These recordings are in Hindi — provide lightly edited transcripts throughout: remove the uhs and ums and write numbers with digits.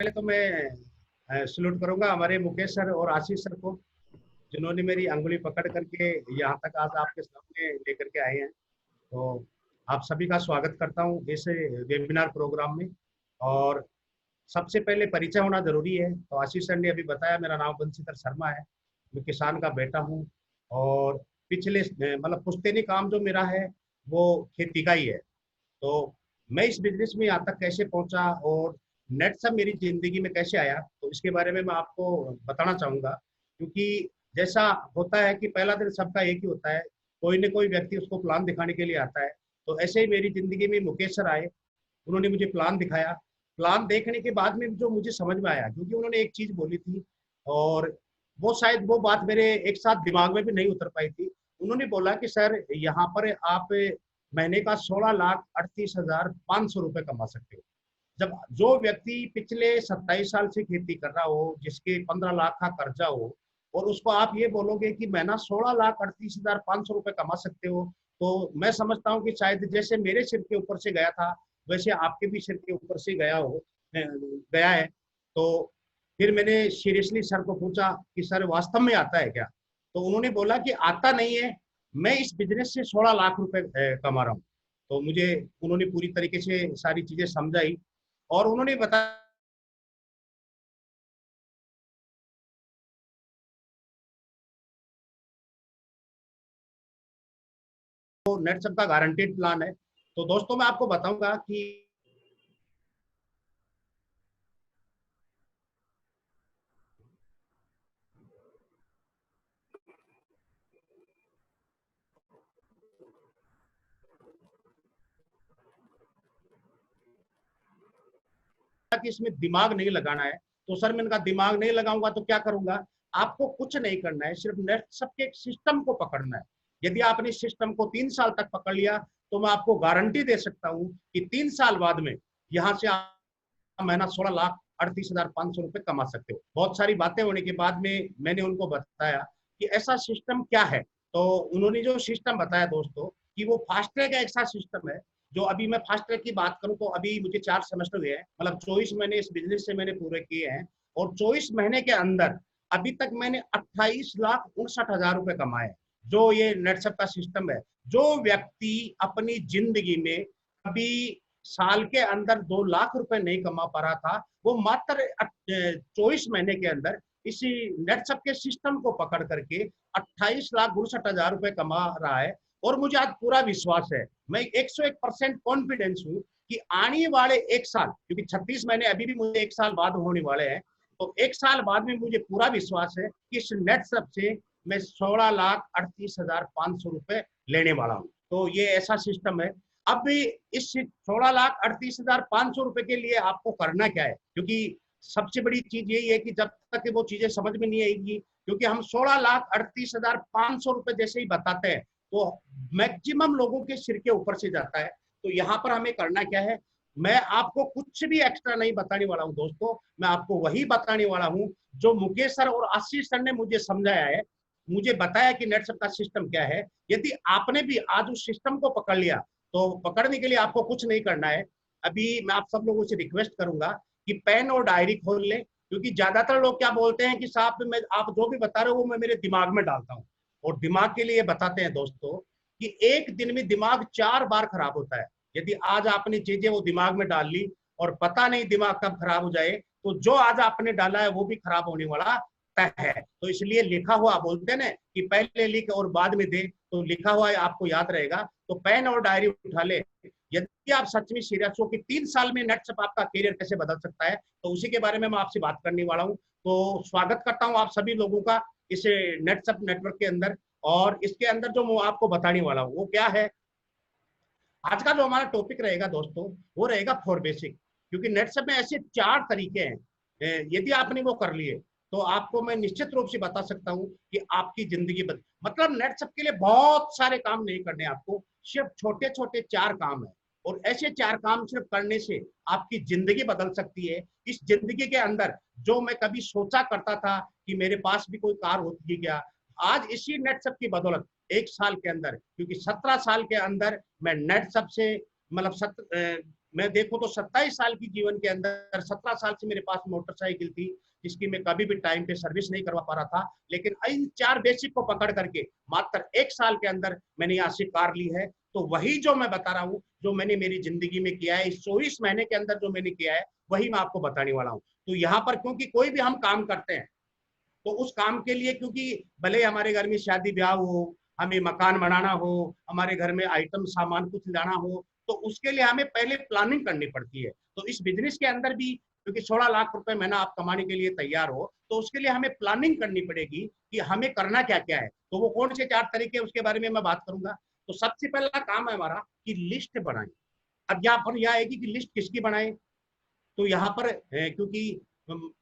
पहले तो मैं सल्यूट करूंगा हमारे मुकेश सर और आशीष सर को, जिन्होंने मेरी अंगुली पकड़ करके यहाँ तक आज आपके सामने लेकर के आए हैं। तो आप सभी का स्वागत करता हूँ इस वेबिनार प्रोग्राम में। और सबसे पहले परिचय होना जरूरी है। तो आशीष सर ने अभी बताया, मेरा नाम बंशीधर शर्मा है, मैं किसान का बेटा हूँ। और पिछले मतलब पुश्तैनी काम जो मेरा है वो खेती का ही है। तो मैं इस बिजनेस में यहाँ तक कैसे पहुंचा और नेट सब मेरी जिंदगी में कैसे आया, तो इसके बारे में मैं आपको बताना चाहूंगा। क्योंकि जैसा होता है कि पहला दिन सबका एक ही होता है, कोई न कोई व्यक्ति उसको प्लान दिखाने के लिए आता है। तो ऐसे ही मेरी जिंदगी में मुकेश सर आए, उन्होंने मुझे प्लान दिखाया। प्लान देखने के बाद में जो मुझे समझ में आया, क्योंकि उन्होंने एक चीज बोली थी और वो शायद वो बात मेरे एक साथ दिमाग में भी नहीं उतर पाई थी। उन्होंने बोला कि सर यहाँ पर आप महीने का 16,38,500 रुपए कमा सकते हो। जब जो व्यक्ति पिछले 27 साल से खेती कर रहा हो, जिसके 15 लाख का कर्जा हो, और उसको आप ये बोलोगे कि महीना 16,38,500 रुपए कमा सकते हो, तो मैं समझता हूँ कि शायद जैसे मेरे सिर के ऊपर से गया था, वैसे आपके भी सिर के ऊपर से गया है। तो फिर मैंने सीरियसली सर को पूछा कि सर वास्तव में आता है क्या? तो उन्होंने बोला कि आता नहीं है, मैं इस बिजनेस से 16 लाख रुपए कमा रहा हूँ। तो मुझे उन्होंने पूरी तरीके से सारी चीजें समझाई और उन्होंने बताया नेट सब का गारंटेड प्लान है। तो दोस्तों मैं आपको बताऊंगा कि इसमें दिमाग नहीं लगाना है। तो सर मैंने कहा दिमाग नहीं लगाऊंगा तो क्या करूंगा? आपको कुछ नहीं करना है, सिर्फ नेट सबके एक सिस्टम को पकड़ना है। यदि आपने इस सिस्टम को 3 साल तक पकड़ लिया, तो मैं आपको गारंटी दे सकता हूं कि 3 साल बाद में यहां से आप महीना 16,38,500 रुपए कमा सकते हो। बहुत सारी बातें होने के बाद में मैंने उनको बताया कि ऐसा सिस्टम क्या है। तो उन्होंने जो सिस्टम बताया दोस्तों, कि वो फास्ट ट्रैक ऐसा सिस्टम है। जो अभी मैं फास्ट ट्रैक की बात करूं तो अभी मुझे 4 सेमेस्टर हुए हैं, मतलब 24 महीने इस बिजनेस से मैंने पूरे किए हैं। और 24 महीने के अंदर अभी तक मैंने 28,69,000 रुपए कमाए। जो ये नेटसप का सिस्टम है, जो व्यक्ति अपनी जिंदगी में अभी साल के अंदर 2 लाख रुपए नहीं कमा पा रहा था, वो मात्र 24 महीने के अंदर इसी नेटसप के सिस्टम को पकड़ करके 28,62,000 रुपए कमा रहा है। और मुझे आज पूरा विश्वास है, मैं 101% कॉन्फिडेंस हूँ कि आने वाले एक साल, क्योंकि 36 महीने अभी भी मुझे एक साल बाद होने वाले हैं, तो एक साल बाद में मुझे पूरा विश्वास है कि इस नेटसप से मैं 16,38,500 रुपए लेने वाला हूँ। तो ये ऐसा सिस्टम है। अब भी इस 16,38,500 रुपए के लिए आपको करना क्या है? क्योंकि सबसे बड़ी चीज यही है कि जब तक वो चीजें समझ में नहीं आएगी, क्योंकि हम 16,38,500 रुपए जैसे ही बताते हैं तो मैक्सिमम लोगों के सिर के ऊपर से जाता है। तो यहाँ पर हमें करना क्या है? मैं आपको कुछ भी एक्स्ट्रा नहीं बताने वाला हूँ दोस्तों, मैं आपको वही बताने वाला हूँ जो मुकेश सर और आशीष सर ने मुझे समझाया है, मुझे बताया कि नेटसप का सिस्टम क्या है। यदि आपने भी आज उस सिस्टम को पकड़ लिया, तो पकड़ने के लिए आपको कुछ नहीं करना है। अभी मैं आप सब लोगों से रिक्वेस्ट करूंगा कि पेन और डायरी खोल लें, क्योंकि ज्यादातर लोग क्या बोलते हैं कि साहब मैं आप जो भी बता रहे हो वो मैं मेरे दिमाग में डालता हूँ। और दिमाग के लिए बताते हैं दोस्तों कि एक दिन में दिमाग 4 बार खराब होता है। यदि आज आपने चीजें वो दिमाग में डाल ली और पता नहीं दिमाग कब खराब हो जाए, तो जो आज आपने डाला है वो भी खराब होने वाला तय है। तो इसलिए लिखा हुआ, बोलते हैं ना कि पहले लिख और बाद में दे, तो लिखा हुआ आपको याद रहेगा। तो पेन और डायरी उठा ले। यदि आप सच में सीरियस हो कि 3 साल में नेटसप आपका करियर कैसे बदल सकता है, तो उसी के बारे में मैं आपसे बात करने वाला हूँ। तो स्वागत करता हूँ आप सभी लोगों का इस नेटसप नेटवर्क के अंदर। और इसके अंदर जो मैं आपको बताने वाला हूँ वो क्या है, आज का जो हमारा टॉपिक रहेगा दोस्तों, वो रहेगा फॉर बेसिक। क्योंकि नेटसप में ऐसे 4 तरीके हैं, यदि आपने वो कर लिए तो आपको मैं निश्चित रूप से बता सकता हूँ कि आपकी जिंदगी मतलब नेटसप के लिए बहुत सारे काम नहीं करने, आपको सिर्फ छोटे छोटे 4 काम है। और ऐसे 4 काम सिर्फ करने से आपकी जिंदगी बदल सकती है। इस जिंदगी के अंदर जो मैं कभी सोचा करता था कि मेरे पास भी कोई कार होती है क्या, आज इसी नेटसप की बदौलत एक साल के अंदर, क्योंकि 17 साल के अंदर मैं नेटसप से मतलब मैं देखूं तो 27 साल की जीवन के अंदर 17 साल से मेरे पास मोटरसाइकिल थी जिसकी मैं कभी भी टाइम पे सर्विस नहीं करवा पा रहा था, लेकिन इन 4 बेसिक को पकड़ करके मात्र 1 साल के अंदर मैंने यहाँ से कार ली है। तो वही जो मैं बता रहा हूँ, जो मैंने मेरी जिंदगी में किया है इस 24 महीने के अंदर जो मैंने किया है, वही मैं आपको बताने वाला हूँ। तो यहाँ पर क्योंकि कोई भी हम काम करते हैं तो उस काम के लिए, क्योंकि भले हमारे घर में शादी ब्याह हो, हमें मकान बनाना हो, हमारे घर में आइटम सामान कुछ लाना हो, तो उसके लिए हमें पहले प्लानिंग करनी पड़ती है। तो इस बिजनेस के अंदर भी क्योंकि 16 लाख रुपए महीना आप कमाने के लिए तैयार हो, तो उसके लिए हमें प्लानिंग करनी पड़ेगी कि हमें करना क्या क्या है। तो वो कौन से 4 तरीके उसके बारे में मैं बात करूंगा। तो सबसे पहला काम है हमारा कि लिस्ट बनाए। अब यहाँ पर यह आएगी कि लिस्ट किसकी बनाए। तो यहाँ पर क्योंकि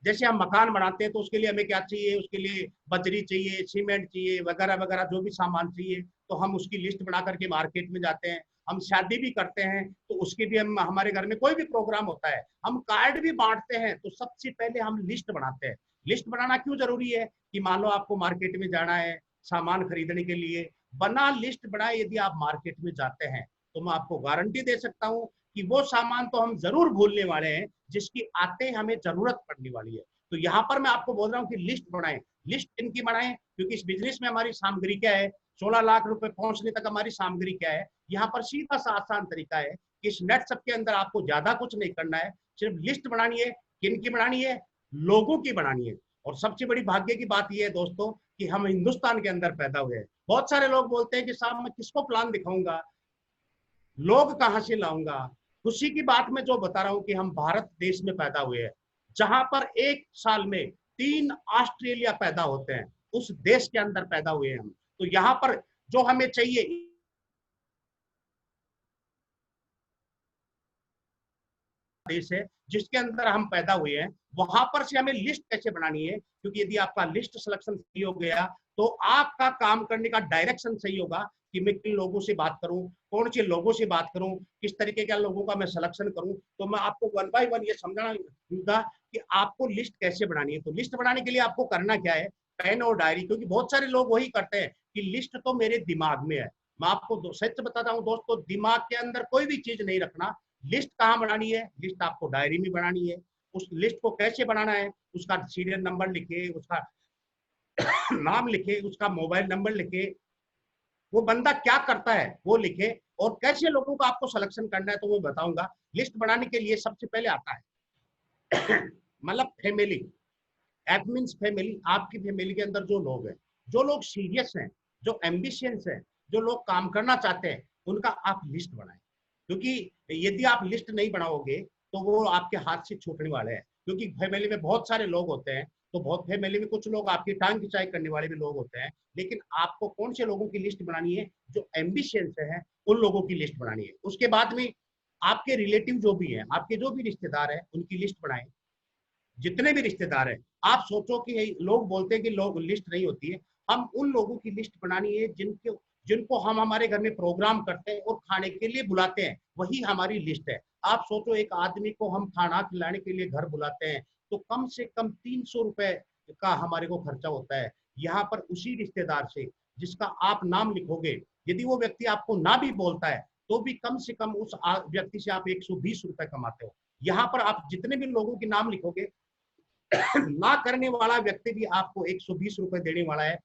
जैसे हम मकान बनाते हैं तो उसके लिए हमें क्या चाहिए, उसके लिए बजरी चाहिए, सीमेंट चाहिए, वगैरह वगैरह जो भी सामान चाहिए, तो हम उसकी लिस्ट बना करके मार्केट में जाते हैं। हम शादी भी करते हैं तो उसके भी हम, हमारे घर में कोई भी प्रोग्राम होता है, हम कार्ड भी बांटते हैं, तो सबसे पहले हम लिस्ट बनाते हैं। लिस्ट बनाना क्यों जरूरी है कि मान लो आपको मार्केट में जाना है सामान खरीदने के लिए, बना लिस्ट बनाए यदि आप मार्केट में जाते हैं तो मैं आपको गारंटी दे सकता हूँ कि वो सामान तो हम जरूर भूलने वाले हैं जिसकी आते हमें जरूरत पड़ने वाली है। तो यहाँ पर मैं आपको बोल रहा हूँ कि लिस्ट बनाएं। लिस्ट इनकी बनाएं क्योंकि इस बिजनेस में हमारी सामग्री क्या है, 16 लाख रुपए पहुंचने तक हमारी सामग्री क्या है। यहाँ पर सीधा सा आसान तरीका है कि इस नेट सब के अंदर आपको ज्यादा कुछ नहीं करना है, सिर्फ लिस्ट बनानी है। किन की बनानी है? लोगों की बनानी है। और सबसे बड़ी भाग्य की बात यह है दोस्तों कि हम हिंदुस्तान के अंदर पैदा हुए हैं। बहुत सारे लोग बोलते हैं कि साहब मैं किसको प्लान दिखाऊंगा, लोग कहां से लाऊंगा। खुशी की बात मैं जो बता रहा हूं कि हम भारत देश में पैदा हुए हैं, जहां पर एक साल में 3 ऑस्ट्रेलिया पैदा होते हैं, उस देश के अंदर पैदा हुए हैं हम। तो यहाँ पर जो हमें चाहिए देश है जिसके अंदर हम पैदा हुए हैं, वहां पर से हमें लिस्ट कैसे बनानी है। क्योंकि यदि आपका लिस्ट सिलेक्शन सही हो गया तो आपका काम करने का डायरेक्शन सही होगा कि मैं किन लोगों से बात करूं, कौन से लोगों से बात करूं, किस तरीके के लोगों का मैं सिलेक्शन करूं। तो मैं आपको वन बाय वन ये समझाऊंगा कि आपको लिस्ट कैसे बनानी है। तो लिस्ट बनाने के लिए आपको करना क्या है, पेन और डायरी। क्योंकि बहुत सारे लोग वही करते हैं कि लिस्ट तो मेरे दिमाग में है। मैं आपको सच बताता हूँ दोस्तों, दिमाग के अंदर कोई भी चीज नहीं रखना। लिस्ट कहाँ बनानी है? लिस्ट आपको डायरी में बनानी है। उस लिस्ट को कैसे बनाना है, उसका सीरियल नंबर लिखे, उसका नाम लिखे, उसका मोबाइल नंबर लिखे, वो बंदा क्या करता है वो लिखे, और कैसे लोगों को आपको सिलेक्शन करना है तो वो बताऊंगा। लिस्ट बनाने के लिए सबसे पहले आता है मतलब फैमिली। एट मीन्स फैमिली, आपकी फैमिली के अंदर जो लोग हैं, जो लोग सीरियस हैं, जो एम्बिशियंस हैं, जो लोग काम करना चाहते हैं, उनका आप लिस्ट बनाएं। क्योंकि यदि आप लिस्ट नहीं बनाओगे तो वो आपके हाथ से छूटने वाले हैं। क्योंकि फैमिली में बहुत सारे लोग होते हैं, तो बहुत फैमिली में कुछ लोग आपकी टांग खिंचाई करने वाले भी लोग होते हैं। लेकिन आपको कौन से लोगों की लिस्ट बनानी है? जो एम्बिशियंस है उन लोगों की लिस्ट बनानी है। उसके बाद में आपके रिलेटिव जो भी है, आपके जो भी रिश्तेदार है, उनकी लिस्ट बनाएं। जितने भी रिश्तेदार हैं, आप सोचो कि लोग बोलते हैं कि लोग लिस्ट नहीं होती है, हम उन लोगों की लिस्ट बनानी है जिनके जिनको हम हमारे घर में प्रोग्राम करते हैं और खाने के लिए बुलाते हैं, वही हमारी लिस्ट है। आप सोचो एक आदमी को हम खाना खिलाने के लिए घर बुलाते हैं तो कम से कम 300 रुपए का हमारे को खर्चा होता है। यहाँ पर उसी रिश्तेदार से जिसका आप नाम लिखोगे, यदि वो व्यक्ति आपको ना भी बोलता है तो भी कम से कम उस व्यक्ति से आप 120 रुपए कमाते हो। यहाँ पर आप जितने भी लोगों के नाम लिखोगे, ना करने वाला व्यक्ति भी आपको 120 रुपए देने वाला है।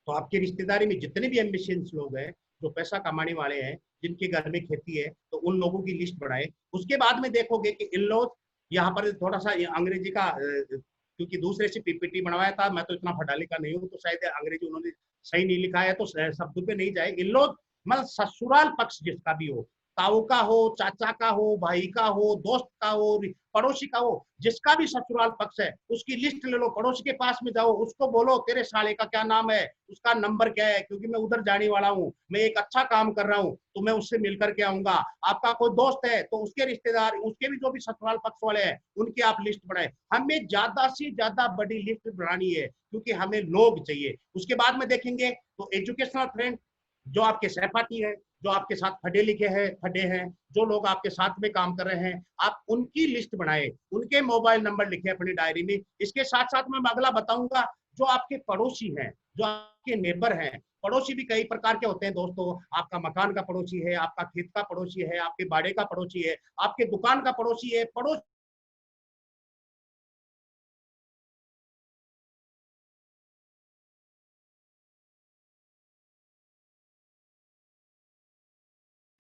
तो आपकी रिश्तेदारी में जितने भी एम्बिशियंस लोग हैं, जो पैसा कमाने वाले हैं, जिनके घर में खेती है, तो उन लोगों की लिस्ट बनाए। उसके बाद में देखोगे कि इन लोग, यहाँ पर थोड़ा सा अंग्रेजी का क्योंकि दूसरे से पीपीटी बनवाया था, मैं तो इतना फटाले का नहीं हूँ, तो शायद अंग्रेजी उन्होंने सही नहीं लिखा है तो शब्द पे नहीं जाए। इन लोग मतलब ससुराल पक्ष जिसका भी हो, ताऊ का हो, चाचा का हो, भाई का हो, दोस्त का हो, पड़ोसी का हो, जिसका भी ससुराल पक्ष है उसकी लिस्ट ले लो। पड़ोसी के पास में जाओ, उसको बोलो तेरे साले का क्या नाम है, उसका नंबर क्या है, क्योंकि मैं उधर जाने वाला हूँ, मैं एक अच्छा काम कर रहा हूँ तो मैं उससे मिलकर के आऊंगा। आपका कोई दोस्त है तो उसके रिश्तेदार, उसके भी जो भी ससुराल पक्ष वाले हैं, उनकी आप लिस्ट बनाए। हमें ज्यादा से ज्यादा बड़ी लिस्ट बनानी है क्योंकि हमें लोग चाहिए। उसके बाद में देखेंगे तो एजुकेशनल फ्रेंड, जो आपके सहपाठी है, जो आपके साथ पढ़े लिखे हैं, पढ़े हैं, जो लोग आपके साथ में काम कर रहे हैं, आप उनकी लिस्ट बनाए, उनके मोबाइल नंबर लिखे अपनी डायरी में। इसके साथ साथ मैं अगला बताऊंगा, जो आपके पड़ोसी हैं, जो आपके नेबर हैं, पड़ोसी भी कई प्रकार के होते हैं दोस्तों। आपका मकान का पड़ोसी है, आपका खेत का पड़ोसी है, आपके बाड़े का पड़ोसी है, आपके दुकान का पड़ोसी है। पड़ोसी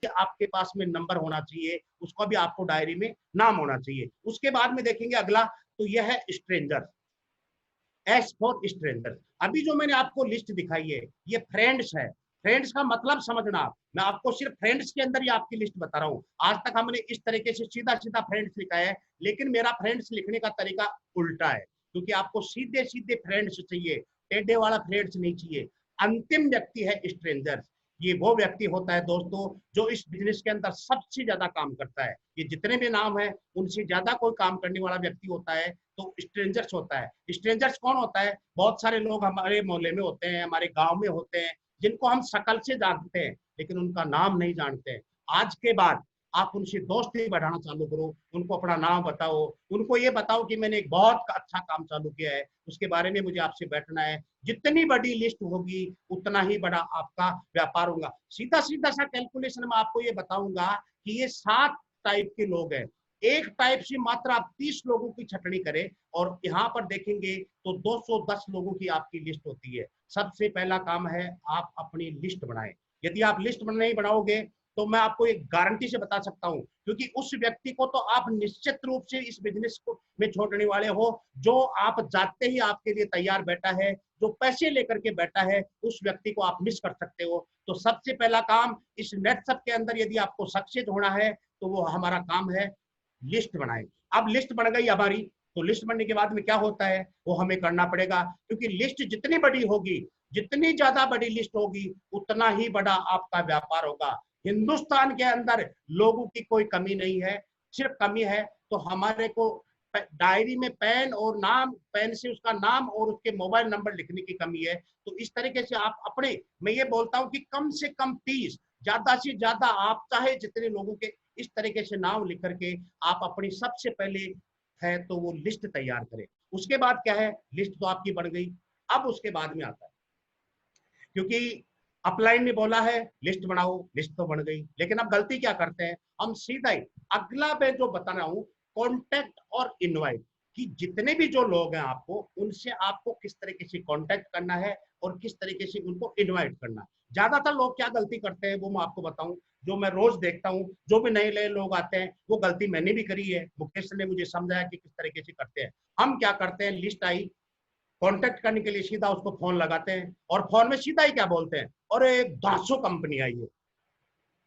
आपके पास में नंबर होना चाहिए, उसका भी आपको डायरी में नाम होना चाहिए। उसके बाद में देखेंगे अगला, तो यह है स्ट्रेंजर, एस फॉर स्ट्रेंजर। अभी जो मैंने आपको लिस्ट दिखाई है ये फ्रेंड्स है। फ्रेंड्स का मतलब समझना आप, मैं आपको सिर्फ फ्रेंड्स के अंदर ही आपकी लिस्ट बता रहा हूं। आज तक हमने इस तरीके से सीधा सीधा फ्रेंड्स लिखा है, लेकिन मेरा फ्रेंड्स लिखने का तरीका उल्टा है, क्योंकि आपको सीधे सीधे फ्रेंड्स चाहिए, टेढ़े वाला फ्रेंड्स नहीं चाहिए। अंतिम व्यक्ति है स्ट्रेंजर। ये वो व्यक्ति होता है दोस्तों जो इस बिजनेस के अंदर सबसे ज्यादा काम करता है। ये जितने भी नाम है उनसे ज्यादा कोई काम करने वाला व्यक्ति होता है तो स्ट्रेंजर्स होता है। स्ट्रेंजर्स कौन होता है? बहुत सारे लोग हमारे मोहल्ले में होते हैं, हमारे गांव में होते हैं, जिनको हम शकल से जानते हैं लेकिन उनका नाम नहीं जानते हैं। आज के बाद आप उनसे दोस्ती बढ़ाना चालू करो, उनको अपना नाम बताओ, उनको ये बताओ कि मैंने एक बहुत अच्छा काम चालू किया है, उसके बारे में मुझे आपसे बैठना है। जितनी बड़ी लिस्ट होगी उतना ही बड़ा आपका व्यापार होगा। सीधा सीधा सा कैलकुलेशन में आपको ये बताऊंगा कि ये 7 टाइप के लोग हैं। एक टाइप से मात्र आप 30 लोगों की छटनी करें और यहाँ पर देखेंगे तो 210 लोगों की आपकी लिस्ट होती है। सबसे पहला काम है आप अपनी लिस्ट बनाएं। यदि आप लिस्ट नहीं बनाओगे तो मैं आपको एक गारंटी से बता सकता हूं, क्योंकि उस व्यक्ति को तो आप निश्चित रूप से इस बिजनेस को में छोड़ने वाले हो जो आप जाते ही आपके लिए तैयार बैठा है, जो पैसे लेकर के बैठा है, उस व्यक्ति को आप मिस कर सकते हो। तो सबसे पहला काम इस नेटसप के अंदर यदि आपको सक्सेस होना है तो वो हमारा काम है लिस्ट बनाए। अब लिस्ट बन गई हमारी, तो लिस्ट बनने के बाद में क्या होता है वो हमें करना पड़ेगा, क्योंकि लिस्ट जितनी बड़ी होगी, जितनी ज्यादा बड़ी लिस्ट होगी उतना ही बड़ा आपका व्यापार होगा। हिंदुस्तान के अंदर लोगों की कोई कमी नहीं है, सिर्फ कमी है तो हमारे को डायरी में पेन और नाम, पेन से उसका नाम और उसके मोबाइल नंबर लिखने की कमी है। तो इस तरीके से आप अपने, मैं ये बोलता हूं कि कम से कम 30, ज्यादा से ज्यादा आप चाहे जितने लोगों के इस तरीके से नाम लिख करके आप अपनी सबसे पहले है तो वो लिस्ट तैयार करें। उसके बाद क्या है, लिस्ट तो आपकी बन गई। अब उसके बाद में आता है, क्योंकि अपलाइन ने बोला है लिस्ट बनाओ, लिस्ट तो बन गई, लेकिन अब गलती क्या करते हैं हम, सीधा ही अगला मैं जो बता रहा हूं कॉन्टेक्ट और इनवाइट, कि जितने भी जो लोग हैं आपको उनसे आपको किस तरीके से कॉन्टेक्ट करना है और किस तरीके से उनको इनवाइट करना है। ज्यादातर लोग क्या गलती करते हैं वो मैं आपको बताऊं, जो मैं रोज देखता हूं, जो भी नए नए लोग आते हैं, वो गलती मैंने भी करी है, मुकेश ने मुझे समझाया कि किस तरीके से करते हैं। हम क्या करते हैं, लिस्ट आई, कांटेक्ट करने के लिए सीधा उसको फोन लगाते हैं और फोन में सीधा ही क्या बोलते हैं, अरे दासो कंपनी आई है।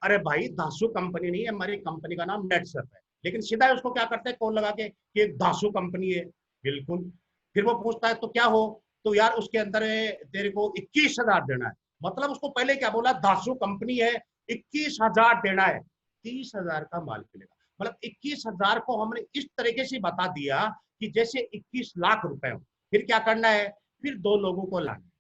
अरे भाई दासो कंपनी नहीं है, हमारी कंपनी का नाम नेटसर्फ है, लेकिन सीधा उसको क्या करते हैं कॉल लगा के कि एक दासो कंपनी है। बिल्कुल। फिर वो पूछता है तो क्या हो, तो यार उसके अंदर तेरे को 21,000 देना है। मतलब उसको पहले क्या बोला, दासो कंपनी है, 21,000 देना है, 30,000 का माल मिलेगा। मतलब 21,000 को हमने इस तरीके से बता दिया कि जैसे 21 लाख रुपए हो। फिर क्या करना है, फिर 2 लोगों को लाना।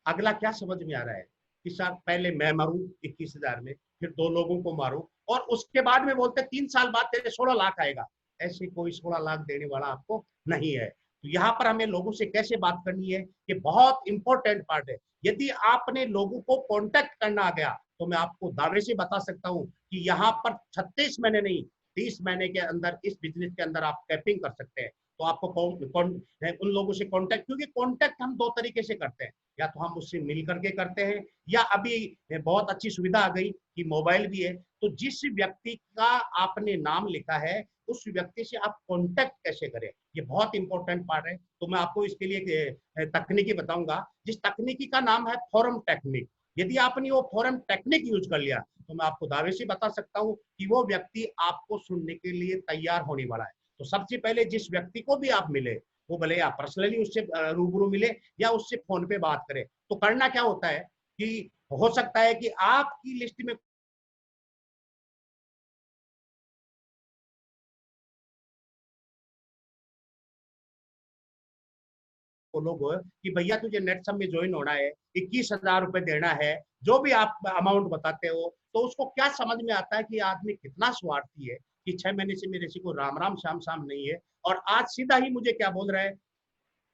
अगला क्या समझ में आ रहा है कि सर पहले मैं मरूं 21,000 में, फिर 2 लोगों को मारूं और उसके बाद में बोलते 3 साल बाद तेरे 16 लाख आएगा। ऐसे कोई 16 लाख देने वाला आपको नहीं है। तो यहाँ पर हमें लोगों से कैसे बात करनी है, ये बहुत इंपॉर्टेंट पार्ट है। यदि आपने लोगों को कॉन्टेक्ट करना आ गया तो मैं आपको दावे से बता सकता हूँ कि यहाँ पर 36 महीने नहीं, 30 महीने के अंदर इस बिजनेस के अंदर आप कैपिंग कर सकते हैं। तो आपको उन लोगों से कॉन्टेक्ट, क्योंकि कॉन्टेक्ट हम 2 तरीके से करते हैं, या तो हम उससे मिल करके करते हैं, या अभी बहुत अच्छी सुविधा आ गई कि मोबाइल भी है, तो जिस व्यक्ति का आपने नाम लिखा है उस व्यक्ति से आप कांटेक्ट कैसे करें, ये बहुत इंपॉर्टेंट पार्ट है। तो मैं आपको इसके लिए तकनीकी बताऊंगा, जिस तकनीकी का नाम है फॉरम टेक्निक। यदि आपने वो फॉरम टेक्निक यूज कर लिया तो मैं आपको दावे से बता सकता हूँ कि वो व्यक्ति आपको सुनने के लिए तैयार होने वाला है। तो सबसे पहले जिस व्यक्ति को भी आप मिले, वो भले आप पर्सनली उससे रूबरू मिले या उससे फोन पे बात करें, तो करना क्या होता है कि हो सकता है कि आपकी लिस्ट में लोग कि भैया तुझे नेटसम में ज्वाइन होना है, 21,000 रुपए देना है, जो भी आप अमाउंट बताते हो, तो उसको क्या समझ में आता है कि आदमी कितना स्वार्थी है कि 6 महीने से मेरे से को राम राम श्याम श्याम नहीं है, और आज सीधा ही मुझे क्या बोल रहा है।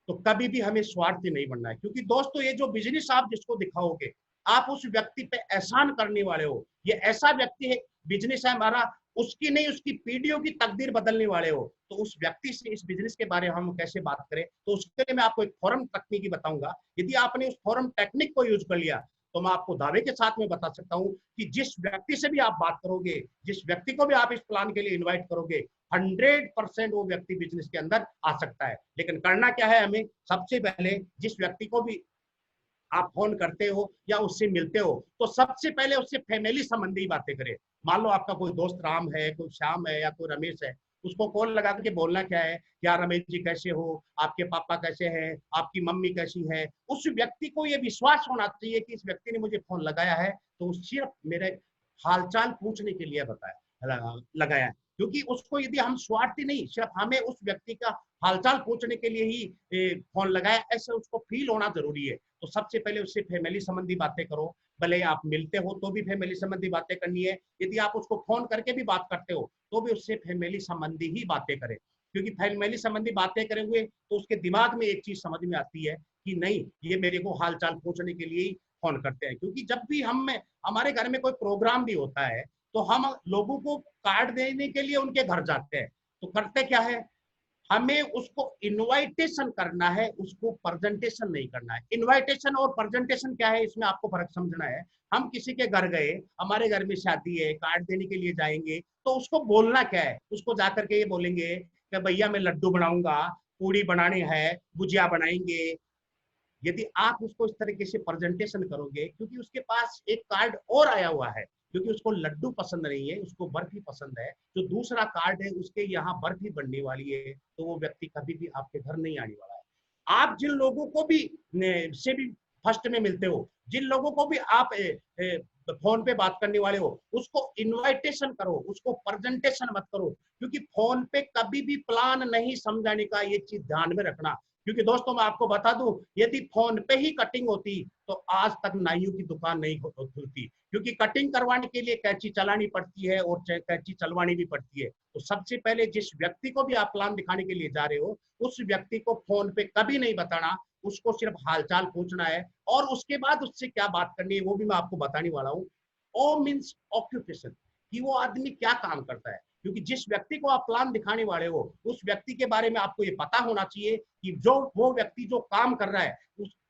तो कभी भी हमें स्वार्थी नहीं बनना है, क्योंकि दोस्तों ये जो बिजनेस आप जिसको दिखाओगे आप उस व्यक्ति पे एहसान करने वाले हो। ये ऐसा व्यक्ति है, बिजनेस है हमारा, उसकी नहीं उसकी पीढ़ियों की तकदीर बदलने वाले हो, तो उस व्यक्ति से इस बिजनेस के बारे में हम कैसे बात करें? तो उसके लिए मैं आपको एक फॉरम तकनीकी बताऊंगा। यदि आपने उस फॉरम टेक्निक को यूज कर लिया तो मैं आपको दावे के साथ में बता सकता हूं कि जिस व्यक्ति से भी आप बात करोगे, जिस व्यक्ति को भी आप इस प्लान के लिए इन्वाइट करोगे, 100% वो व्यक्ति बिजनेस के अंदर आ सकता है। लेकिन करना क्या है हमें? सबसे पहले जिस व्यक्ति को भी आप फोन करते हो या उससे मिलते हो तो सबसे पहले उससे फैमिली संबंधी बातें करें। मान लो आपका कोई दोस्त राम है, कोई श्याम है या कोई रमेश है, उसको कॉल लगा करके बोलना क्या है, क्या रमेश जी कैसे हो, आपके पापा कैसे हैं, आपकी मम्मी कैसी है। उस व्यक्ति को ये विश्वास होना चाहिए कि इस व्यक्ति ने मुझे फोन लगाया है तो सिर्फ मेरे हालचाल पूछने के लिए बताया लगाया है। क्योंकि उसको यदि हम स्वार्थी नहीं, सिर्फ हमें उस व्यक्ति का हालचाल पूछने के लिए ही फोन लगाया, ऐसे उसको फील होना जरूरी है। तो सबसे पहले उससे फैमिली संबंधी बातें करो। भले आप मिलते हो तो भी फैमिली संबंधी बातें करनी है, यदि आप उसको फोन करके भी बात करते हो तो भी उससे फैमिली संबंधी ही बातें करें। क्योंकि फैमिली संबंधी बातें करेंगे तो उसके दिमाग में एक चीज समझ में आती है कि नहीं, ये मेरे को हालचाल पूछने के लिए ही फोन करते हैं। क्योंकि जब भी हम हमारे घर में कोई प्रोग्राम भी होता है तो हम लोगों को कार्ड देने के लिए उनके घर जाते हैं। तो करते क्या है, हमें उसको इनवाइटेशन करना है, उसको प्रेजेंटेशन नहीं करना है। इनवाइटेशन और प्रेजेंटेशन क्या है, इसमें आपको फर्क समझना है। हम किसी के घर गए, हमारे घर में शादी है, कार्ड देने के लिए जाएंगे, तो उसको बोलना क्या है, उसको जाकर के ये बोलेंगे कि भैया मैं लड्डू बनाऊंगा, पूड़ी बनानी है, गुजिया बनाएंगे। यदि आप उसको इस तरीके से प्रेजेंटेशन करोगे, क्योंकि उसके पास एक कार्ड और आया हुआ है, क्योंकि उसको लड्डू पसंद नहीं है, उसको बर्फी पसंद है, जो दूसरा कार्ड है उसके यहाँ बर्फी बनने वाली है, तो वो व्यक्ति कभी भी आपके घर नहीं आने वाला है। आप जिन लोगों को भी से भी फर्स्ट में मिलते हो, जिन लोगों को भी आप फोन पे बात करने वाले हो, उसको इनवाइटेशन करो, उसको प्रेजेंटेशन मत करो। क्योंकि फोन पे कभी भी प्लान नहीं समझाने का, ये चीज ध्यान में रखना। क्योंकि दोस्तों मैं आपको बता दूं, यदि फोन पे ही कटिंग होती तो आज तक नाइयों की दुकान नहीं खुलती। क्योंकि कटिंग करवाने के लिए कैंची चलानी पड़ती है और कैंची चलवानी भी पड़ती है। तो सबसे पहले जिस व्यक्ति को भी आप प्लान दिखाने के लिए जा रहे हो, उस व्यक्ति को फोन पे कभी नहीं बताना, उसको सिर्फ हालचाल पूछना है। और उसके बाद उससे क्या बात करनी है वो भी मैं आपको बताने वाला हूँ। ओ मीन्स ऑक्यूपेशन, कि वो आदमी क्या काम करता है। क्योंकि जिस व्यक्ति को आप प्लान दिखाने वाले हो, उस व्यक्ति के बारे में आपको ये पता होना चाहिए कि जो वो व्यक्ति जो काम कर रहा है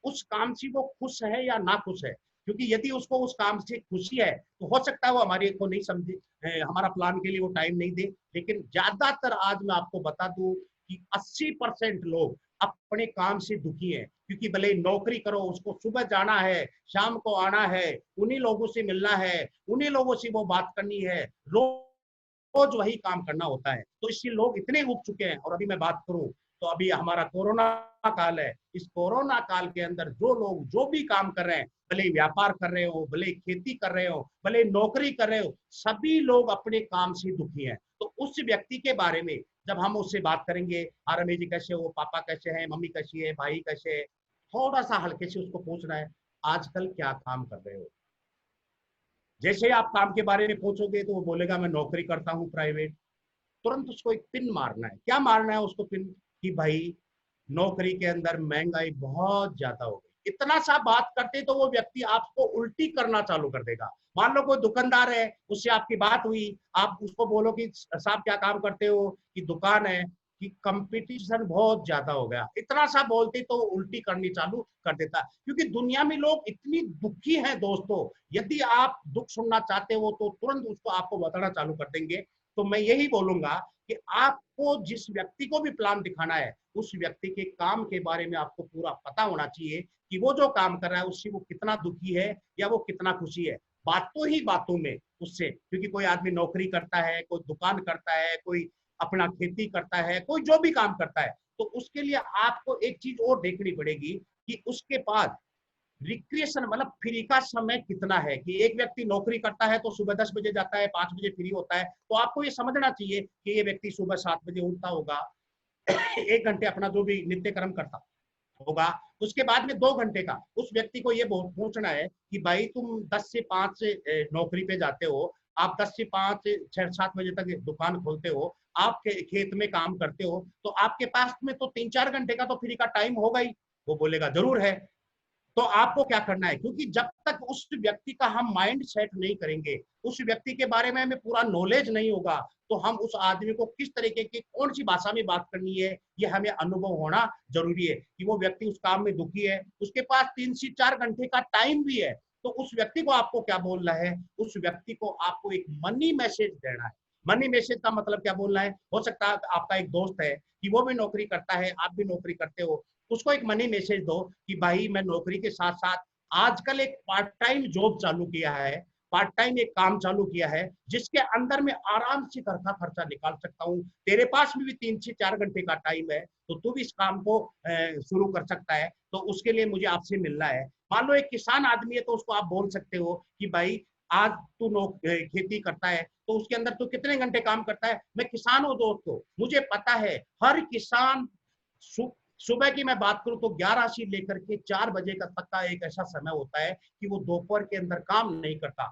उस काम से वो खुश है या ना खुश है। क्योंकि यदि उसको उस काम से खुशी है तो हो सकता है वो हमारे को नहीं समझे, हमारा प्लान के लिए वो टाइम नहीं दे। लेकिन ज्यादातर आज मैं आपको बता दूं कि 80% लोग अपने काम से दुखी हैं। क्योंकि भले नौकरी करो, उसको सुबह जाना है, शाम को आना है, उन्हीं लोगों से मिलना है, उन्हीं लोगों से वो बात करनी है, रोज वही काम करना होता है। तो इससे लोग इतने उब चुके हैं। और अभी मैं बात करूं तो अभी हमारा कोरोना काल है। इस कोरोना काल के अंदर जो लोग जो भी काम कर रहे हैं, भले व्यापार कर रहे हो, भले खेती कर रहे हो, भले नौकरी कर रहे हो, सभी लोग अपने काम से दुखी हैं। तो उस व्यक्ति के बारे में जब हम उससे बात करेंगे, रमेश जी कैसे हो, पापा कैसे हैं, मम्मी कैसी है, भाई कैसे है, थोड़ा सा हल्के से उसको पूछना है आजकल क्या काम कर रहे हो। जैसे आप काम के बारे में पूछोगे तो वो बोलेगा मैं नौकरी करता हूँ प्राइवेट। तुरंत उसको एक पिन मारना है। क्या मारना है उसको पिन? कि भाई नौकरी के अंदर महंगाई बहुत ज्यादा हो गई। इतना सा बात करते तो वो व्यक्ति आपको उल्टी करना चालू कर देगा। मान लो कोई दुकानदार है, उससे आपकी बात हुई, आप उसको बोलो कि साहब क्या काम करते हो, कि दुकान है, कि कंपटीशन बहुत ज्यादा हो गया, इतना सा बोलते तो उल्टी करनी चालू कर देता। क्योंकि दुनिया में लोग इतनी दुखी हैं दोस्तों, यदि आप दुख सुनना चाहते हो तो तुरंत उसको आपको बताना चालू कर देंगे। तो मैं यही बोलूंगा कि आपको जिस व्यक्ति को भी प्लान दिखाना है, उस व्यक्ति के काम के बारे में आपको पूरा पता होना चाहिए कि वो जो काम कर रहा है उससे वो कितना दुखी है या वो कितना खुशी है। बातों ही बातों में उससे, क्योंकि कोई आदमी नौकरी करता है, कोई दुकान करता है, कोई अपना खेती करता है, कोई जो भी काम करता है, तो उसके लिए आपको एक चीज और देखनी पड़ेगी कि उसके पास रिक्रिएशन मतलब फ्री का समय कितना है। कि एक व्यक्ति नौकरी करता है तो सुबह 10 बजे जाता है, 5 बजे फ्री होता है, तो आपको ये समझना चाहिए कि ये व्यक्ति सुबह 7 बजे उठता होगा, 1 घंटे अपना जो भी नित्य कर्म करता होगा, उसके बाद में 2 घंटे का उस व्यक्ति को ये पूछना है कि भाई तुम 10 से 5 से नौकरी पे जाते हो, आप 10 से 5 6 7 बजे तक दुकान खोलते हो, आप खेत में काम करते हो, तो आपके पास में तो 3 4 घंटे का तो फ्री का टाइम होगा ही। वो बोलेगा जरूर है। तो आपको क्या करना है, क्योंकि जब तक उस व्यक्ति का हम माइंड सेट नहीं करेंगे, उस व्यक्ति के बारे में हमें पूरा नॉलेज नहीं होगा, तो हम उस आदमी को किस तरीके की कौन सी भाषा में बात करनी है, ये हमें अनुभव होना जरूरी है। कि वो व्यक्ति उस काम में दुखी है, उसके पास 3 से 4 घंटे का टाइम भी है, तो उस व्यक्ति को आपको क्या बोलना है, उस व्यक्ति को आपको एक मनी मैसेज देना है। मनी मैसेज का मतलब क्या बोलना है, हो सकता है आपका एक दोस्त है कि वो भी नौकरी करता है, आप भी नौकरी करते हो, उसको एक मनी मैसेज दो कि भाई मैं नौकरी के साथ साथ आजकल एक पार्ट टाइम जॉब चालू किया है, पार्ट टाइम एक काम चालू किया है, जिसके अंदर मैं आराम से घर का खर्चा निकाल सकता हूँ। तेरे पास भी 3 से 4 घंटे का टाइम है, तो तू भी इस काम को शुरू कर सकता है, तो उसके लिए मुझे आपसे मिलना है। मान लो एक किसान आदमी है, तो उसको आप बोल सकते हो कि भाई आज तू खेती करता है, तो उसके अंदर तू कितने घंटे काम करता है। मैं किसान हूँ दोस्तों, मुझे पता है हर किसान सुबह की मैं बात करूं तो 11 से लेकर के 4 बजे तक का एक ऐसा समय होता है कि वो दोपहर के अंदर काम नहीं करता।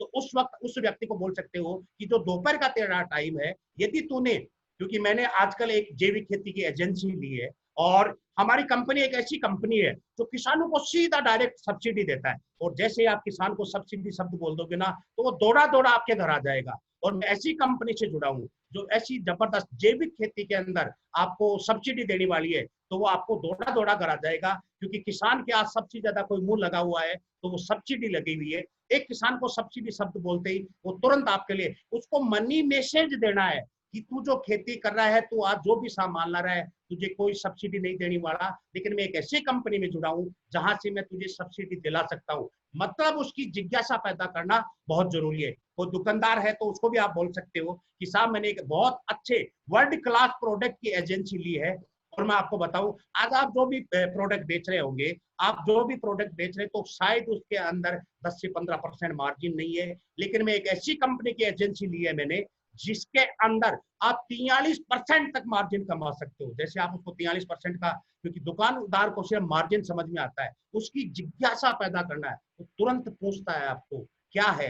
तो उस वक्त उस व्यक्ति को बोल सकते हो कि जो दोपहर का तेरा टाइम है, यदि तूने, क्योंकि मैंने आजकल एक जैविक खेती की एजेंसी ली है, और हमारी कंपनी एक ऐसी कंपनी है जो किसानों को सीधा डायरेक्ट सब्सिडी देता है, और जैसे आप किसान को सब्सिडी शब्द बोल दोगे ना, तो वो दौड़ा दौड़ा आपके घर आ जाएगा। और मैं ऐसी कंपनी से जुड़ा हूँ जो ऐसी जबरदस्त जैविक खेती के अंदर आपको सब्सिडी देने वाली है, तो वो आपको दौड़ा दौड़ा करा जाएगा, क्योंकि किसान के आज सबसे ज्यादा कोई मुंह लगा हुआ है, तो वो सब्सिडी लगी हुई है। एक किसान को सब्सिडी शब्द बोलते ही वो तुरंत आपके लिए उसको मनी मैसेज देना है कि तू जो खेती कर रहा है, तू आज जो भी सामान ला रहा है, तुझे कोई सब्सिडी नहीं देने वाला, लेकिन मैं एक ऐसी कंपनी में जुड़ा हूँ जहां से मैं तुझे सब्सिडी दिला सकता हूँ। मतलब उसकी जिज्ञासा पैदा करना बहुत जरूरी है। कोई दुकानदार है तो उसको भी आप बोल सकते हो कि साहब मैंने एक बहुत अच्छे वर्ल्ड क्लास प्रोडक्ट की एजेंसी ली है, और मैं आपको बताऊं आज आप जो भी प्रोडक्ट बेच रहे होंगे, आप जो भी प्रोडक्ट बेच रहे तो शायद उसके अंदर 10 से 15% मार्जिन नहीं है, लेकिन मैं एक ऐसी कंपनी की एजेंसी ली है मैंने जिसके अंदर आप 43% तक मार्जिन कमा सकते हो। जैसे आप उसको 43% का, क्योंकि दुकानदार को सिर्फ मार्जिन समझ में आता है, उसकी जिज्ञासा पैदा करना है, तो तुरंत पूछता है आपको क्या है।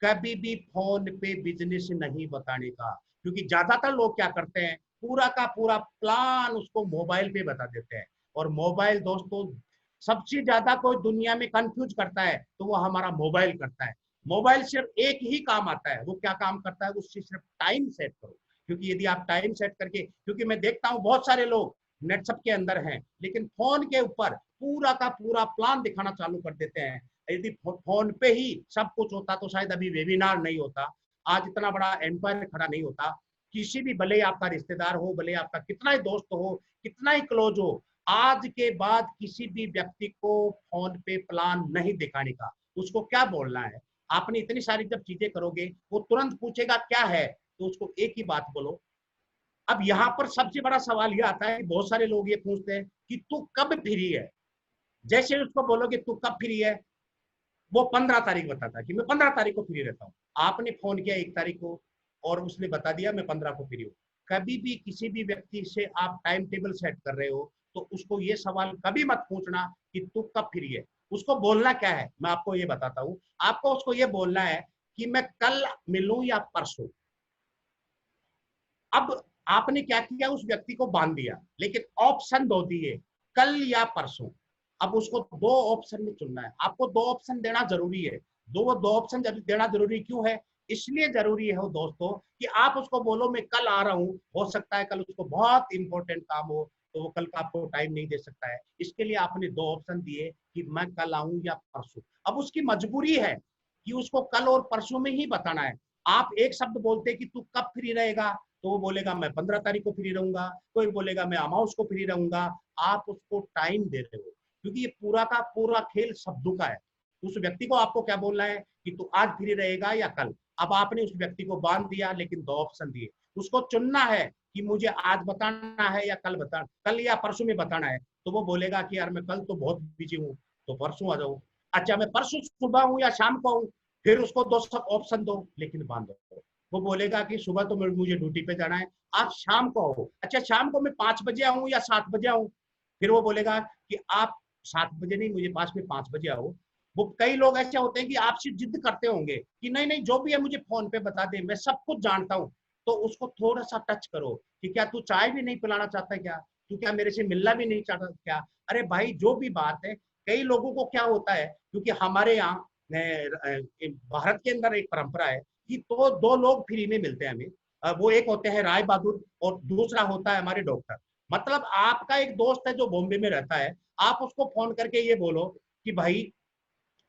कभी भी फोन पे बिजनेस नहीं बताने का, क्योंकि ज्यादातर लोग क्या करते हैं, पूरा का पूरा प्लान उसको मोबाइल पे बता देते हैं। और मोबाइल दोस्तों सबसे ज्यादा कोई दुनिया में कंफ्यूज करता है तो वो हमारा मोबाइल करता है। मोबाइल सिर्फ एक ही काम आता है, वो क्या काम करता है, उससे सिर्फ टाइम सेट करो। क्योंकि यदि आप टाइम सेट करके, क्योंकि मैं देखता हूँ बहुत सारे लोग नेटसप के अंदर हैं, लेकिन फोन के ऊपर पूरा का पूरा प्लान दिखाना चालू कर देते हैं। यदि फोन पे ही सब कुछ होता तो शायद अभी वेबिनार नहीं होता, आज इतना बड़ा एम्पायर खड़ा नहीं होता। किसी भी, भले आपका रिश्तेदार हो, भले आपका कितना ही दोस्त हो, कितना ही क्लोज हो, आज के बाद किसी भी व्यक्ति को फोन पे प्लान नहीं दिखाने का। उसको क्या बोलना है, आपने इतनी सारी जब चीजें करोगे, वो तुरंत पूछेगा क्या है, तो उसको एक ही बात बोलो। अब यहाँ पर सबसे बड़ा सवाल यह आता है कि बहुत सारे लोग ये पूछते हैं कि तू कब फ्री है। जैसे उसको बोलोगे तू कब फ्री है, वो 15 तारीख बताता है कि मैं 15 तारीख को फ्री रहता हूँ। आपने फोन किया 1 तारीख को और उसने बता दिया मैं 15 को फ्री हूँ। कभी भी किसी भी व्यक्ति से आप टाइम टेबल सेट कर रहे हो तो उसको ये सवाल कभी मत पूछना कि तू कब फ्री है। उसको बोलना क्या है, मैं आपको ये बताता हूँ। आपको उसको ये बोलना है कि मैं कल मिलूं या परसों। अब आपने क्या किया, उस व्यक्ति को बांध दिया, लेकिन ऑप्शन दो दिए, कल या परसों। अब उसको दो ऑप्शन में चुनना है, आपको दो ऑप्शन देना जरूरी है। दो ऑप्शन देना जरूरी क्यों है, इसलिए जरूरी है वो दोस्तों कि आप उसको बोलो मैं कल आ रहा हूँ, हो सकता है कल उसको बहुत इंपॉर्टेंट काम हो, तो वो कल का आपको टाइम नहीं दे सकता है। इसके लिए आपने दो ऑप्शन दिए कि मैं कल आऊं या परसों। अब उसकी मजबूरी है कि उसको कल और परसों में ही बताना है। आप एक शब्द बोलते कि तू कब फ्री रहेगा, तो वो बोलेगा मैं 15 तारीख को फ्री रहूंगा, कोई बोलेगा मैं अमाउस को फ्री रहूंगा। आप उसको टाइम दे रहे हो, क्योंकि ये पूरा का पूरा खेल शब्दों का है। उस व्यक्ति को आपको क्या बोलना है कि तू आज फ्री रहेगा या कल। अब आपने उस व्यक्ति को बांध दिया, लेकिन दो ऑप्शन दिए, उसको चुनना है कि मुझे आज बताना है या कल बताना, कल या परसों में बताना है। तो वो बोलेगा कि यार मैं कल तो बहुत बिजी हूँ, तो परसों आ जाऊँ। अच्छा मैं परसों सुबह हूँ या शाम को हूँ, फिर उसको दो सब ऑप्शन दो, लेकिन बांधो। वो बोलेगा कि सुबह तो मुझे ड्यूटी पे जाना है, आप शाम को आओ। अच्छा शाम को मैं 5 बजे आऊँ या 7 बजे आऊँ, फिर वो बोलेगा कि आप 7 बजे नहीं, मुझे पास में 5 बजे आओ। वो कई लोग ऐसे होते हैं कि आपसे जिद करते होंगे कि नहीं नहीं जो भी है मुझे फोन पे बता दे, मैं सब कुछ जानता हूँ। तो उसको थोड़ा सा टच करो कि क्या तू चाय भी नहीं पिलाना चाहता क्या, तू क्या मेरे से मिलना भी नहीं चाहता क्या। अरे भाई जो भी बात है, कई लोगों को क्या होता है, क्योंकि हमारे यहाँ भारत के अंदर एक परंपरा है कि तो दो लोग फ्री में मिलते हैं हमें, वो एक होते हैं राय बहादुर और दूसरा होता है हमारे डॉक्टर। मतलब आपका एक दोस्त है जो बॉम्बे में रहता है, आप उसको फोन करके ये बोलो कि भाई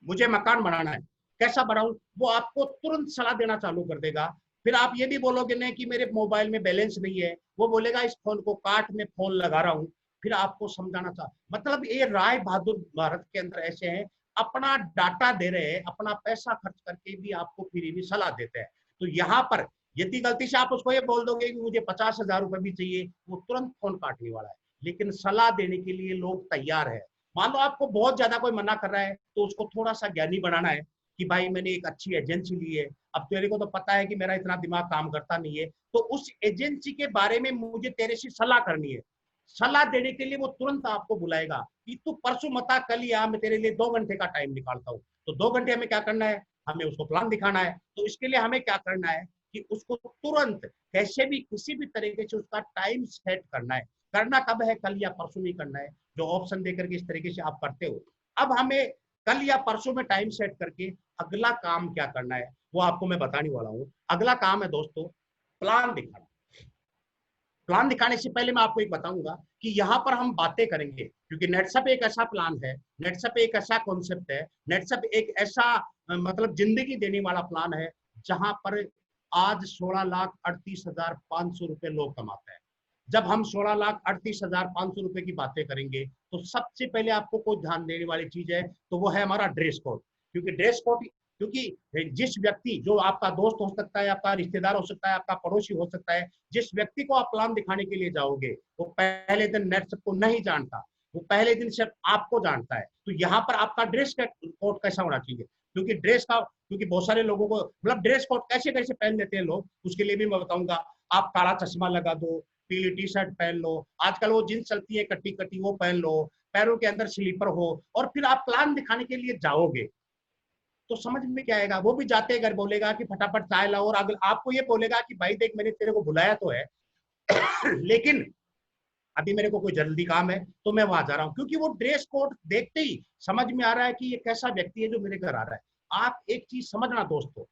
मुझे मकान बनाना है, कैसा बनाऊं, वो आपको तुरंत सलाह देना चालू कर देगा। फिर आप ये भी बोलोगे नहीं कि मेरे मोबाइल में बैलेंस नहीं है, वो बोलेगा इस फोन को काट, मैं फोन लगा रहा हूँ, फिर आपको समझाना चाह, मतलब ये राय बहादुर भारत के अंदर ऐसे हैं, अपना डाटा दे रहे हैं, अपना पैसा खर्च करके भी आपको फ्री में सलाह देते हैं। तो यहाँ पर यदि गलती से आप उसको ये बोल दोगे कि मुझे 50,000 रुपए भी चाहिए, वो तुरंत फोन काटने वाला है। लेकिन सलाह देने के लिए लोग तैयार है। मान लो आपको बहुत ज्यादा कोई मना कर रहा है, तो उसको थोड़ा सा ज्ञानी बनाना है कि भाई मैंने एक अच्छी एजेंसी ली है, अब तेरे को तो पता है कि मेरा इतना दिमाग काम करता नहीं है, तो उस एजेंसी के बारे में मुझे तेरे से सलाह करनी है। सलाह देने के लिए वो तुरंत आपको बुलाएगा कि तू परसों मता, कल या मैं तेरे लिए 2 घंटे का टाइम निकालता हूँ। तो 2 घंटे हमें क्या करना है, हमें उसको प्लान दिखाना है। तो इसके लिए हमें क्या करना है कि उसको तुरंत कैसे भी किसी भी तरीके से उसका टाइम सेट करना है। करना कब है, कल या परसों नहीं करना है, जो ऑप्शन देकर के इस तरीके से आप करते हो। अब हमें कल या परसों में टाइम सेट करके अगला काम क्या करना है वो आपको मैं बताने वाला हूँ। अगला काम है दोस्तों प्लान दिखाना। प्लान दिखाने से पहले मैं आपको एक बताऊंगा कि यहाँ पर हम बातें करेंगे, क्योंकि नेटसप एक ऐसा प्लान है, नेटसप एक ऐसा कॉन्सेप्ट है, नेटसप एक ऐसा मतलब जिंदगी देने वाला प्लान है जहां पर आज 16,38,500 रुपए लोग कमाते हैं। जब हम 16,38,500 रुपए की बातें करेंगे तो सबसे पहले आपको कोई ध्यान देने वाली चीज है, तो वो है हमारा ड्रेस कोड। क्योंकि ड्रेस कोड, क्योंकि जिस व्यक्ति, जो आपका दोस्त हो सकता है, आपका रिश्तेदार हो सकता है, आपका पड़ोसी हो सकता है, जिस व्यक्ति को आप प्लान दिखाने के लिए जाओगे वो पहले दिन नेट को नहीं जानता, वो पहले दिन सिर्फ आपको जानता है। तो यहाँ पर आपका ड्रेस कोड कैसा होना चाहिए, क्योंकि क्योंकि बहुत सारे लोगों को मतलब ड्रेस कोड कैसे कैसे पहन लेते हैं लोग, उसके लिए भी मैं बताऊंगा। आप काला चश्मा लगा दो, पीली टी शर्ट पहन लो, आजकल वो जींस चलती है कट्टी कट्टी, वो पहन लो, पैरों के अंदर स्लीपर हो, और फिर आप प्लान दिखाने के लिए जाओगे तो समझ में क्या आएगा। वो भी जाते घर बोलेगा कि फटाफट चाय लाओ, और अगर आपको ये बोलेगा कि भाई देख मैंने तेरे को बुलाया तो है लेकिन अभी मेरे को कोई जल्दी काम है तो मैं वहां जा रहा हूँ, क्योंकि वो ड्रेस कोड देखते ही समझ में आ रहा है कि ये कैसा व्यक्ति है जो मेरे घर आ रहा है। आप एक चीज समझना दोस्तों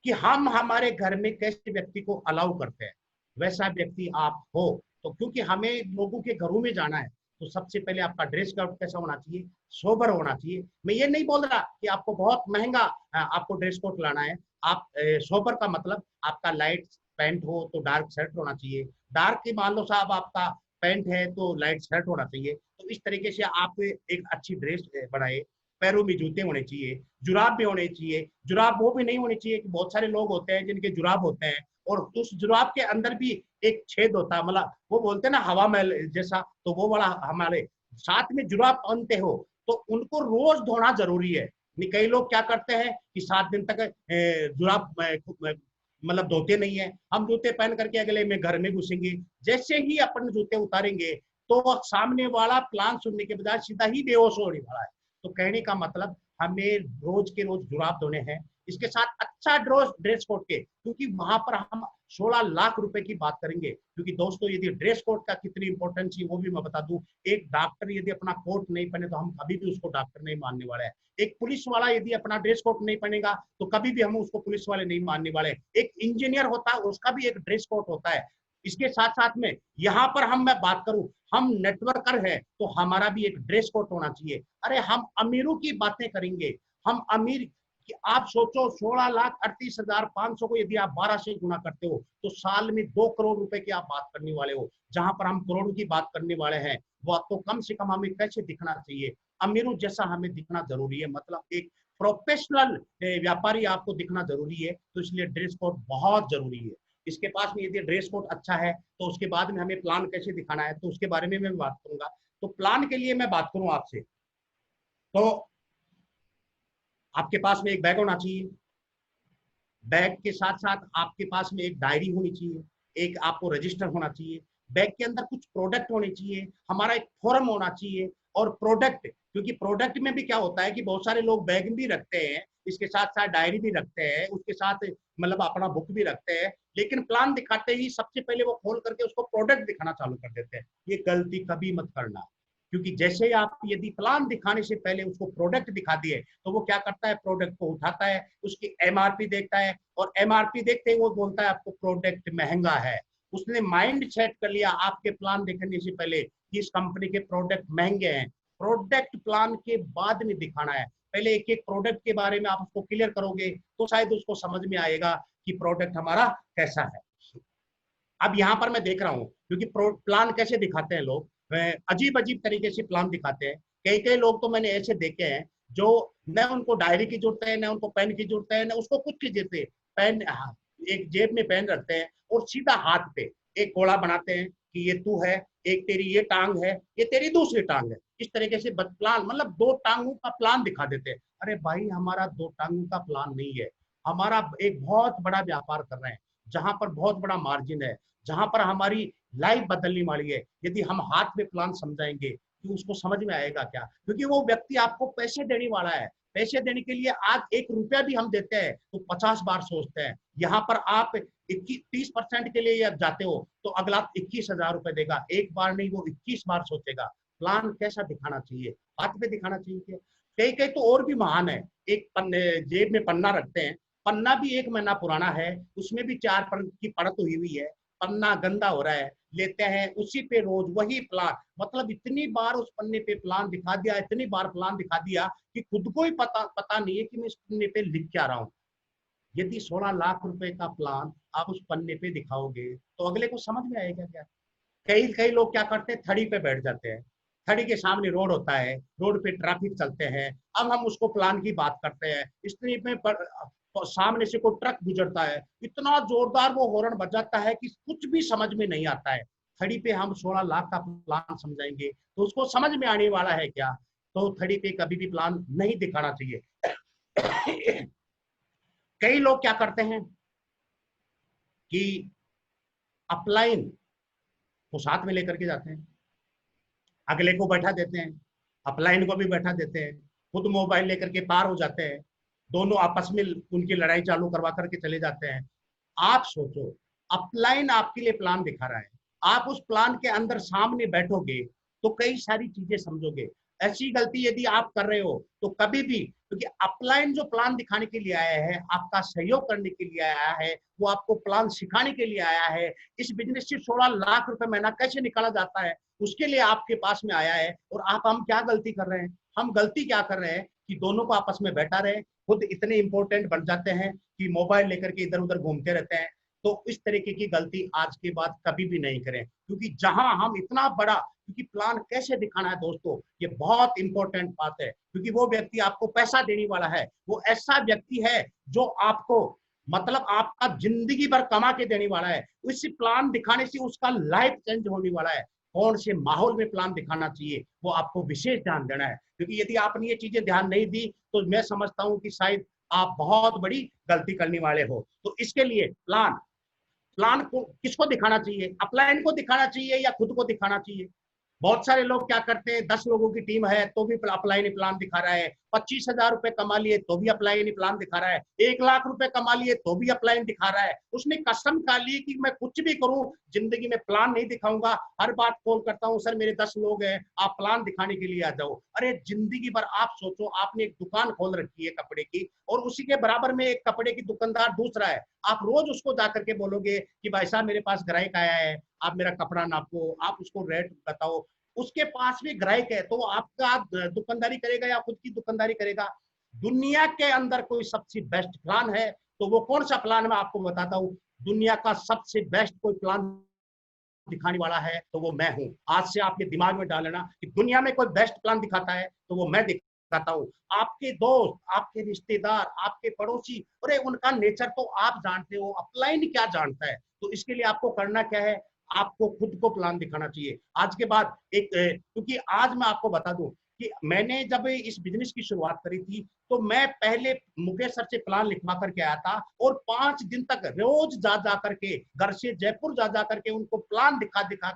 कि हम हमारे घर में कैसे व्यक्ति को अलाउ करते हैं, वैसा व्यक्ति आप हो। तो क्योंकि हमें लोगों के घरों में जाना है, तो सबसे पहले आपका ड्रेस कोड कैसा होना चाहिए, सोबर होना चाहिए। मैं ये नहीं बोल रहा कि आपको बहुत महंगा आपको ड्रेस कोड लाना है। आप सोबर का मतलब आपका लाइट पैंट हो तो डार्क शर्ट होना चाहिए, डार्क की मान लो साहब आपका पैंट है तो लाइट शर्ट होना चाहिए। तो इस तरीके से आप एक अच्छी ड्रेस बनाए। पैरों में जूते होने चाहिए, जुराब भी होने चाहिए। जुराब वो भी नहीं होनी चाहिए कि बहुत सारे लोग होते हैं जिनके जुराब होते हैं और उस जुराब के अंदर भी एक छेद होता है, मतलब वो बोलते हैं ना हवा महल जैसा, तो वो वाला हमारे साथ में जुराब पहनते हो तो उनको रोज धोना जरूरी है। कई लोग क्या करते हैं कि 7 दिन तक जुराब मतलब धोते नहीं है। हम जूते पहन करके अगले में घर में घुसेंगे, जैसे ही अपन जूते उतारेंगे तो सामने वाला प्लान सुनने के बजाय सीधा ही बेहोश होने वाला है। तो कहने का मतलब हमें रोज के रोज जुराब धोने हैं, इसके साथ अच्छा ड्रेस कोड के, क्योंकि वहां पर हम 16 लाख रुपए की बात करेंगे। क्योंकि दोस्तों यदि ड्रेस कोड का कितनी इंपॉर्टेंस है वो भी मैं बता दूं। एक डॉक्टर यदि अपना कोट नहीं पहने तो हम कभी भी उसको डॉक्टर नहीं मानने वाले हैं। एक पुलिस वाला यदि अपना ड्रेस कोड नहीं पहनेगा तो कभी भी हम उसको पुलिस वाले नहीं मानने वाले। एक इंजीनियर होता है उसका भी एक ड्रेस कोड होता है। इसके साथ साथ में यहाँ पर मैं बात करूं, हम नेटवर्कर है तो हमारा भी एक ड्रेस कोड होना चाहिए। अरे हम अमीरों की बातें करेंगे, हम अमीर कि आप सोचो 16,38,500 को यदि आप 12 से गुना करते हो तो साल में 2 करोड़ रुपए की आप बात करने वाले हो। जहां पर हम करोड़ों की बात करने वाले हैं वो तो कम से कम हमें कैसे दिखना चाहिए, अमीरों जैसा हमें दिखना जरूरी है। मतलब एक प्रोफेशनल व्यापारी आपको दिखना जरूरी है। तो इसलिए ड्रेस कोड बहुत जरूरी है। इसके पास में यदि ड्रेस कोड अच्छा है तो उसके बाद में हमें प्लान कैसे दिखाना है तो उसके बारे में मैं बात करूंगा। तो प्लान के लिए मैं बात करूं आपसे, तो आपके पास में एक बैग होना चाहिए। बैग के साथ साथ आपके पास में एक डायरी होनी चाहिए, एक आपको रजिस्टर होना चाहिए। बैग के अंदर कुछ प्रोडक्ट होने चाहिए, हमारा एक फॉर्म होना चाहिए। और प्रोडक्ट, क्योंकि प्रोडक्ट में भी क्या होता है कि बहुत सारे लोग बैग भी रखते हैं, इसके साथ साथ डायरी भी रखते हैं, उसके साथ मतलब अपना बुक भी रखते हैं, लेकिन प्लान दिखाते ही सबसे पहले वो खोल करके उसको प्रोडक्ट दिखाना चालू कर देते हैं। ये गलती कभी मत करना। क्योंकि जैसे आप यदि प्लान दिखाने से पहले उसको प्रोडक्ट दिखा दिए तो वो क्या करता है, प्रोडक्ट को उठाता है, उसकी एमआरपी देखता है, और एमआरपी देखते ही वो बोलता है आपको प्रोडक्ट महंगा है। उसने माइंड सेट कर लिया आपके प्लान देखने से पहले कि इस कंपनी के प्रोडक्ट महंगे हैं। प्रोडक्ट प्लान के बाद में दिखाना है, पहले एक एक प्रोडक्ट के बारे में आप उसको क्लियर करोगे तो शायद उसको समझ में आएगा कि प्रोडक्ट हमारा कैसा है। अब यहाँ पर मैं देख रहा हूँ, क्योंकि प्लान कैसे दिखाते हैं लोग, अजीब अजीब तरीके से प्लान दिखाते हैं। कई कई लोग तो मैंने ऐसे देखे हैं जो न उनको डायरी की जरूरत है, न उनको पेन की जरूरत है, न उसको कुछ की जरूरत है। पेन एक जेब में पेन रखते हैं और सीधा हाथ पे एक घोड़ा बनाते हैं कि ये तू है, एक तेरी ये टांग है, ये तेरी दूसरी टांग है। इस तरीके से प्लान, मतलब दो टांगों का प्लान दिखा देते हैं। अरे भाई, हमारा दो टांगों का प्लान नहीं है, हमारा एक बहुत बड़ा व्यापार कर रहे हैं जहां पर बहुत बड़ा मार्जिन है, जहां पर हमारी लाइफ बदलने वाली है। यदि हम हाथ में प्लान समझाएंगे तो उसको समझ में आएगा क्या? क्योंकि वो व्यक्ति आपको पैसे देने वाला है। पैसे देने के लिए आज 1 रुपया भी हम देते हैं तो 50 बार सोचते हैं। यहाँ पर आप 30% के लिए जाते हो तो अगला 21,000 रुपए देगा, एक बार नहीं, वो 21 बार सोचेगा। प्लान कैसा दिखाना चाहिए? हाथ में दिखाना चाहिए। कई कई तो और भी महान है, एक पन्ने जेब में पन्ना रखते हैं, पन्ना भी 1 महीना पुराना है, उसमें भी 4 की परत हुई हुई है, पन्ना गंदा हो रहा है, लेते हैं उसी पे रोज वही प्लान। मतलब इतनी बार उस पन्ने पे प्लान दिखा दिया, इतनी बार प्लान दिखा दिया कि खुद को ही पता नहीं है कि मैं इस पन्ने पे लिख क्या रहा हूँ। यदि 16 लाख रुपए का प्लान आप उस पन्ने पे दिखाओगे तो अगले को समझ में आएगा क्या? कई कई लोग क्या करते हैं, थड़ी पे बैठ जाते हैं, थड़ी के सामने रोड होता है, रोड पे ट्रैफिक चलते हैं, अब हम उसको प्लान की बात करते हैं, स्त्री में सामने से कोई ट्रक गुजरता है, इतना जोरदार वो हॉर्न बजाता है कि कुछ भी समझ में नहीं आता है। थड़ी पे हम 16 लाख का प्लान समझाएंगे तो उसको समझ में आने वाला है क्या? तो थड़ी पे कभी भी प्लान नहीं दिखाना चाहिए। कई लोग क्या करते हैं कि अपलाइन को साथ में लेकर के जाते हैं, अगले को बैठा देते हैं, अपलाइन को भी बैठा देते हैं, खुद मोबाइल लेकर के पार हो जाते हैं, दोनों आपस में उनकी लड़ाई चालू करवा करके चले जाते हैं। आप सोचो, अपलाइन आपके लिए प्लान दिखा रहा है, आप उस प्लान के अंदर सामने बैठोगे तो कई सारी चीजें समझोगे। ऐसी गलती यदि आप कर रहे हो तो कभी भी, क्योंकि अपलाइन जो प्लान दिखाने के लिए आया है, आपका सहयोग करने के लिए आया है, वो आपको प्लान सिखाने के लिए आया है, इस बिजनेस से 16 लाख रुपए महीना कैसे निकाला जाता है उसके लिए आपके पास में आया है। और हम क्या गलती कर रहे हैं? हम गलती क्या कर रहे हैं कि दोनों को आपस में बैठा रहे, खुद इतने इंपॉर्टेंट बन जाते हैं कि मोबाइल लेकर के इधर उधर घूमते रहते हैं। तो इस तरीके की गलती आज के बाद कभी भी नहीं करें, क्योंकि जहां हम इतना बड़ा, क्योंकि प्लान कैसे दिखाना है दोस्तों, ये बहुत इंपॉर्टेंट बात है, क्योंकि वो व्यक्ति आपको पैसा देने वाला है, वो ऐसा व्यक्ति है जो आपको, मतलब आपका जिंदगी भर कमा के देने वाला है। इस प्लान दिखाने से उसका लाइफ चेंज होने वाला है। कौन से माहौल में प्लान दिखाना चाहिए वो आपको विशेष ध्यान देना है, क्योंकि यदि आपने ये चीजें ध्यान नहीं दी तो मैं समझता हूं कि शायद आप बहुत बड़ी गलती करने वाले हो। तो इसके लिए प्लान प्लान को किसको दिखाना चाहिए? अपलाइन को दिखाना चाहिए या खुद को दिखाना चाहिए? बहुत सारे लोग क्या करते हैं, 10 लोगों की टीम है तो भी अपलाइन प्लान दिखा रहा है, 25,000 रुपए कमा लिए तो भी अपलाइन प्लान दिखा रहा है, 1 लाख रुपए कमा लिए तो भी अपलाइन दिखा रहा है। उसने कसम खा ली कि मैं कुछ भी करूं जिंदगी में प्लान नहीं दिखाऊंगा। हर बात फोन करता हूं, सर मेरे 10 लोग हैं, आप प्लान दिखाने के लिए आ जाओ। अरे जिंदगी भर आप सोचो, आपने एक दुकान खोल रखी है कपड़े की, और उसी के बराबर में एक कपड़े की दुकानदार दूसरा है, आप रोज उसको जाकर के बोलोगे कि भाई साहब मेरे पास ग्राहक आया है, आप मेरा कपड़ा नापो, आप उसको रेट बताओ, उसके पास भी ग्राहक है, तो आपका दुकानदारी करेगा या खुद की दुकानदारी करेगा? दुनिया के अंदर कोई सबसे बेस्ट प्लान है तो वो कौन सा प्लान? मैं आपको बताता हूँ, दुनिया का सबसे बेस्ट कोई प्लान दिखाने वाला है तो वो मैं हूं। आज से आपके दिमाग में डालना कि दुनिया में कोई बेस्ट प्लान दिखाता है तो वो मैं दिखाता हूँ। आपके दोस्त, आपके रिश्तेदार, आपके पड़ोसी, अरे उनका नेचर तो आप जानते हो, अपलाइन क्या जानता है? तो इसके लिए आपको करना क्या है, आपको खुद को प्लान दिखाना चाहिए। आज के बाद एक, क्योंकि आज मैं आपको बता दूं कि मैंने जब इस बिजनेस की शुरुआत करी थी तो मैं पहले मुकेश सर से प्लान लिखवा करके आया था, और 5 दिन तक रोज जा करके, घर से जयपुर जा करके उनको प्लान दिखा दिखा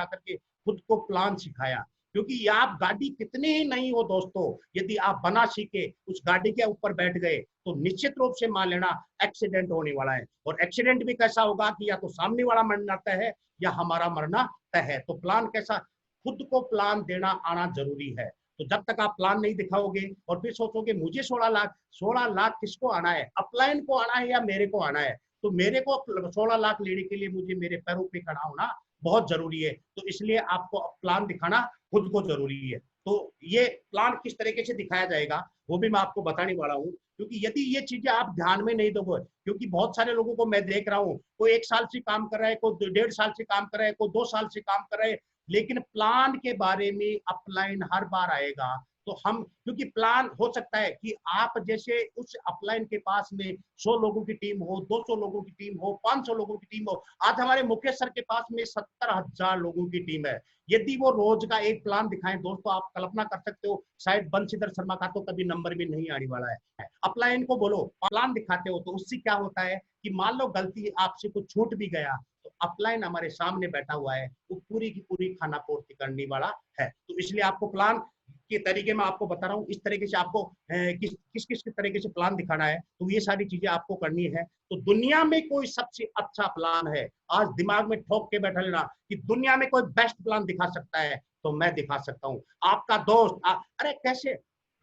करके खुद को प्लान सिखाया। क्योंकि आप गाड़ी कितनी ही नहीं हो दोस्तों, यदि आप बना सीखे, उस गाड़ी के ऊपर बैठ गए तो निश्चित रूप से मान लेना एक्सीडेंट होने वाला है। और एक्सीडेंट भी कैसा होगा कि या तो सामने वाला मरना तय है या हमारा मरना तय है। तो प्लान कैसा खुद को प्लान देना आना जरूरी है। तो जब तक आप प्लान नहीं दिखाओगे और फिर सोचोगे मुझे 16 लाख किसको आना है, अपलाइन को आना है या मेरे को आना है, तो मेरे को 16 लाख लेने के लिए मुझे मेरे पैरों पे खड़ा होना बहुत जरूरी है। तो इसलिए आपको प्लान दिखाना खुद को जरूरी है। तो ये प्लान किस तरीके से दिखाया जाएगा वो भी मैं आपको बताने वाला हूँ, क्योंकि यदि ये चीजें आप ध्यान में नहीं दोगे, क्योंकि बहुत सारे लोगों को मैं देख रहा हूँ, कोई 1 साल से काम कर रहा है, कोई 1.5 साल से काम कर रहा है, कोई 2 साल से काम कर रहा है, लेकिन प्लान के बारे में अपलाइन हर बार आएगा। तो हम, क्योंकि प्लान हो सकता है कि आप जैसे उस अपलाइन के पास में 100 लोगों की टीम हो, 200 लोगों की टीम हो, 500 लोगों की टीम हो। आज हमारे मुकेश सर के पास में 70,000 लोगों की टीम है। यदि वो रोज का एक प्लान दिखाएं दोस्तों, आप कल्पना कर सकते हो शायद बंशीधर शर्मा का तो कभी नंबर भी नहीं आने वाला है। अपलाइन को बोलो प्लान दिखाते हो तो उससे क्या होता है कि मान लो गलती आपसे कुछ छूट भी गया, तो अपलाइन हमारे सामने बैठा हुआ है, वो पूरी की पूरी खाना पूर्ति करने वाला है। तो इसलिए आपको प्लान के तरीके में आपको बता रहा हूँ, इस तरीके से आपको किस किस तरीके से प्लान दिखाना है, तो ये सारी चीजें आपको करनी है। तो दुनिया में कोई सबसे अच्छा प्लान है, आज दिमाग में ठोक के बैठा लेना कि दुनिया में कोई बेस्ट प्लान दिखा सकता है, तो मैं दिखा सकता हूँ। आपका दोस्त अरे कैसे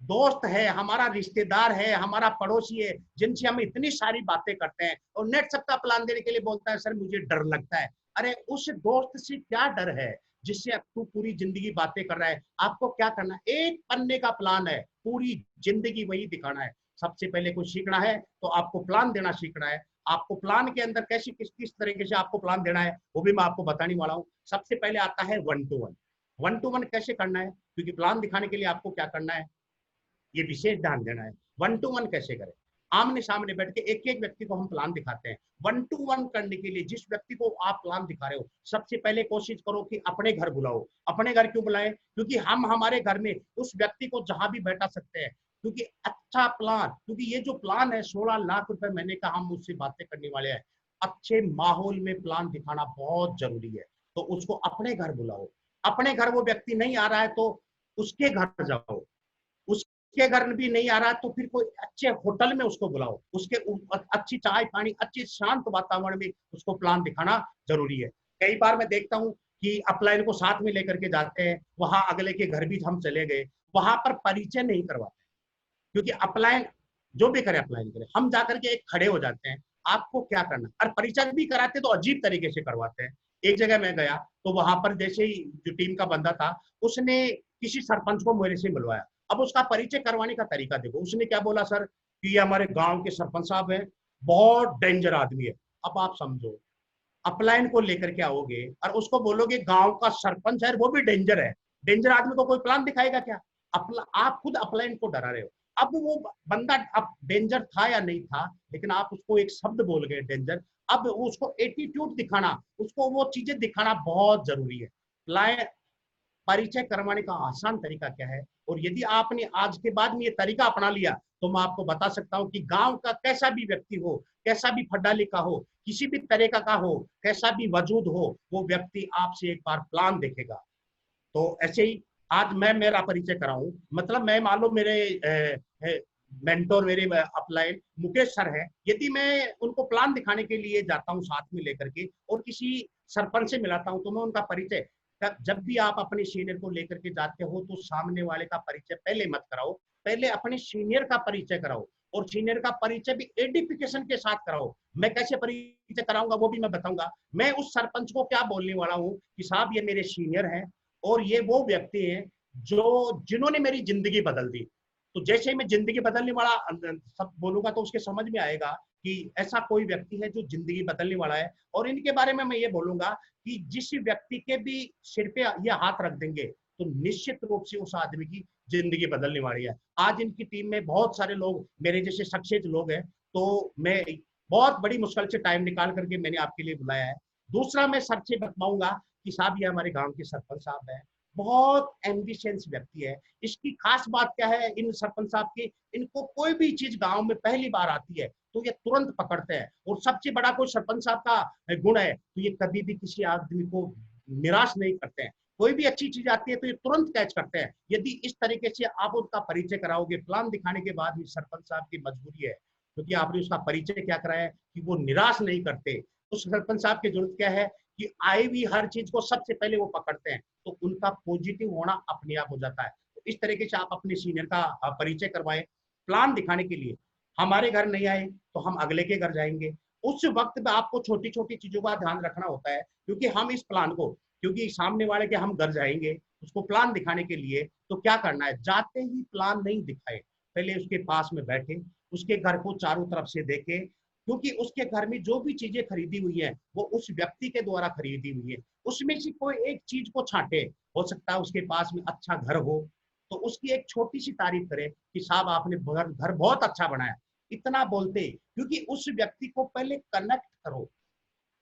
दोस्त है, हमारा रिश्तेदार है, हमारा पड़ोसी है, जिनसे हम इतनी सारी बातें करते हैं, और नेट सबका प्लान देने के लिए बोलता है सर मुझे डर लगता है। अरे उस दोस्त से क्या डर है जिससे तू पूरी जिंदगी बातें कर रहा है? आपको क्या करना है, एक पन्ने का प्लान है, पूरी जिंदगी वही दिखाना है। सबसे पहले कुछ सीखना है तो आपको प्लान देना सीखना है। आपको प्लान के अंदर कैसे किस तरीके से आपको प्लान देना है वो भी मैं आपको बताने वाला हूँ। सबसे पहले आता है 1 to 1। 1 to 1 कैसे करना है, क्योंकि प्लान दिखाने के लिए आपको क्या करना है ये विशेष ध्यान देना है। 1 to 1 कैसे करें, आमने सामने बैठ के एक एक व्यक्ति को हम प्लान दिखाते हैं। 1 to 1 करने के लिए जिस व्यक्ति को आप प्लान दिखा रहे हो, सबसे पहले कोशिश करो कि अपने घर बुलाओ। अपने घर क्यों बुलाएं, क्योंकि हम हमारे घर में उस व्यक्ति को जहां भी बैठा सकते हैं, क्योंकि अच्छा प्लान, क्योंकि ये जो प्लान है 16 लाख रुपए महीने का हम उससे बातें करने वाले हैं, अच्छे माहौल में प्लान दिखाना बहुत जरूरी है। तो उसको अपने घर बुलाओ। अपने घर वो व्यक्ति नहीं आ रहा है तो उसके घर जाओ। उसके घर भी नहीं आ रहा तो फिर कोई अच्छे होटल में उसको बुलाओ, उसके अच्छी चाय पानी, अच्छी शांत वातावरण में उसको प्लान दिखाना जरूरी है। कई बार मैं देखता हूँ कि अपलाइन को साथ में लेकर के जाते हैं, वहां अगले के घर भी हम चले गए, वहां पर परिचय नहीं करवाते, क्योंकि अपलाइन जो भी करे अपलाइन करे, हम जाकर के एक खड़े हो जाते हैं। आपको क्या करना, और परिचय भी कराते तो अजीब तरीके से करवाते हैं। एक जगह मैं गया तो वहां पर जैसे ही जो टीम का बंदा था उसने किसी सरपंच को मेरे से मिलवाया। अब उसका परिचय करवाने का तरीका देखो, उसने क्या बोला, सर कि ये हमारे गांव के सरपंच साहब हैं, बहुत डेंजर आदमी है। अब आप समझो, अपलाइन को लेकर के आओगे और उसको बोलोगे गांव का सरपंच है वो भी डेंजर है, डेंजर आदमी को कोई प्लान दिखाएगा क्या? आप खुद अपलाइन को डरा रहे हो। अब वो बंदा अब डेंजर था या नहीं था, लेकिन आप उसको एक शब्द बोल गए डेंजर। अब उसको एटीट्यूड दिखाना, उसको वो चीजें दिखाना बहुत जरूरी है। परिचय करवाने का आसान तरीका क्या है, और यदि आपने आज के बाद में ये तरीका अपना लिया तो मैं आपको बता सकता हूं कि गांव का कैसा भी व्यक्ति हो, कैसा भी पढ़ा लिखा हो, किसी भी तरीका का हो, कैसा भी वजूद हो, वो व्यक्ति आपसे एक बार प्लान देखेगा। तो ऐसे ही आज मैं मेरा परिचय कराऊं, मतलब मैं मान लो मेरे मेंटोर, मेरे अपलाइन मुकेश सर है, यदि मैं उनको प्लान दिखाने के लिए जाता हूं साथ में लेकर के और किसी सरपंच से मिलाता हूं, तो मैं उनका परिचय, जब भी आप अपने सीनियर को लेकर के जाते हो तो सामने वाले का परिचय पहले मत कराओ, पहले अपने सीनियर का परिचय कराओ, और सीनियर का परिचय भी एडिफिकेशन के साथ कराओ। मैं कैसे परिचय कराऊंगा वो भी मैं बताऊंगा। मैं उस सरपंच को क्या बोलने वाला हूँ कि साहब ये मेरे सीनियर हैं और ये वो व्यक्ति हैं जो जिन्होंने मेरी जिंदगी बदल दी। तो जैसे ही मैं जिंदगी बदलने वाला सब बोलूंगा तो उसके समझ में आएगा कि ऐसा कोई व्यक्ति है जो जिंदगी बदलने वाला है। और इनके बारे में मैं ये बोलूंगा कि जिस व्यक्ति के भी सिर पे ये हाथ रख देंगे तो निश्चित रूप से उस आदमी की जिंदगी बदलने वाली है। आज इनकी टीम में बहुत सारे लोग मेरे जैसे सक्सेस लोग हैं, तो मैं बहुत बड़ी मुश्किल से टाइम निकाल करके मैंने आपके लिए बुलाया है। दूसरा मैं सर से बताऊंगा कि साहब ये हमारे गांव के सरपंच साहब हैं, बहुत एम्बिशियस व्यक्ति है। इसकी खास बात क्या है इन सरपंच साहब की, इनको कोई भी चीज गांव में पहली बार आती है तो ये तुरंत पकड़ते हैं। और सबसे बड़ा कोई सरपंच साहब का गुण है तो ये कभी भी किसी आदमी को निराश नहीं करते हैं। कोई भी अच्छी चीज आती है तो ये तुरंत कैच करते हैं। यदि इस तरीके से आप उनका परिचय कराओगे प्लान दिखाने के बाद भी, सरपंच साहब की मजबूरी है क्योंकि आपने उसका परिचय क्या कराया है कि वो निराश नहीं करते। उस सरपंच साहब की जरूरत क्या है कि आई हुई हर चीज को सबसे पहले वो पकड़ते हैं, तो उनका पॉजिटिव होना अपने आप हो जाता है। तो इस तरीके से आप अपने सीनियर का परिचय करवाएं। प्लान दिखाने के लिए हमारे घर नहीं आए तो हम अगले के घर जाएंगे। उस वक्त में आपको छोटी छोटी चीजों का ध्यान रखना होता है, क्योंकि हम इस प्लान को, क्योंकि सामने वाले के हम घर जाएंगे उसको प्लान दिखाने के लिए, तो क्या करना है, जाते ही प्लान नहीं दिखाए, पहले उसके पास में बैठे, उसके घर को चारों तरफ से देखे, क्योंकि उसके घर में जो भी चीजें खरीदी हुई है वो उस व्यक्ति के द्वारा खरीदी हुई है, उसमें से कोई एक चीज को छांटे। हो सकता है उसके पास में अच्छा घर हो, तो उसकी एक छोटी सी तारीफ करे कि साहब आपने घर बहुत अच्छा बनाया, इतना बोलते, क्योंकि उस व्यक्ति को पहले कनेक्ट करो,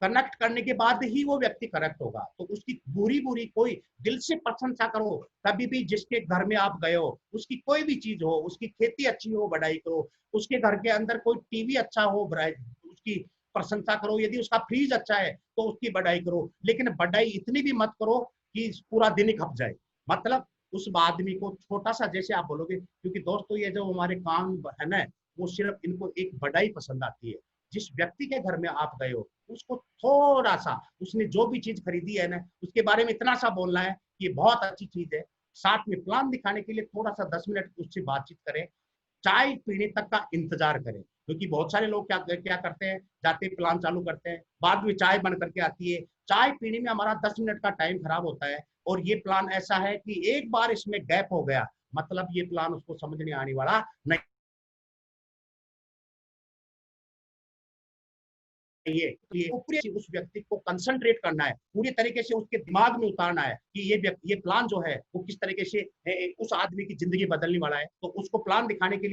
कनेक्ट करने के बाद ही वो व्यक्ति करेक्ट होगा। तो उसकी बुरी बुरी कोई दिल से प्रशंसा करो। कभी भी जिसके घर में आप गए हो, उसकी कोई भी चीज हो, उसकी खेती अच्छी हो, बढ़ाई करो, उसके घर के अंदर कोई टीवी अच्छा हो, उसकी प्रशंसा करो, यदि उसका फ्रिज अच्छा है तो उसकी बढ़ाई करो, लेकिन बढ़ाई इतनी भी मत करो कि पूरा दिन ही खप जाए। मतलब उस आदमी को छोटा सा जैसे आप बोलोगे, क्योंकि दोस्तों ये जो हमारे काम है ना, वो सिर्फ इनको एक बढ़ाई पसंद आती है। जिस व्यक्ति के घर में आप गए हो उसको थोड़ा सा, उसने जो भी चीज खरीदी है ना, उसके बारे में इतना सा बोलना है कि बहुत अच्छी चीज है। साथ में प्लान दिखाने के लिए थोड़ा सा 10 मिनट उससे बातचीत करें, चाय पीने तक का इंतजार करें, क्योंकि बहुत सारे लोग क्या क्या करते हैं, जाते प्लान चालू करते हैं, बाद में चाय बन करके आती है, चाय पीने में हमारा 10 मिनट का टाइम खराब होता है। और ये प्लान ऐसा है कि एक बार इसमें गैप हो गया, मतलब ये प्लान उसको समझ नहीं आने वाला नहीं। ये पूरे उस व्यक्ति को कंसंट्रेट करना है, पूरी तरीके से उसके दिमाग में उतारना है कि ये प्लान जो है वो किस तरीके से उस आदमी की जिंदगी बदलने वाला है। तो उसको प्लान दिखाने के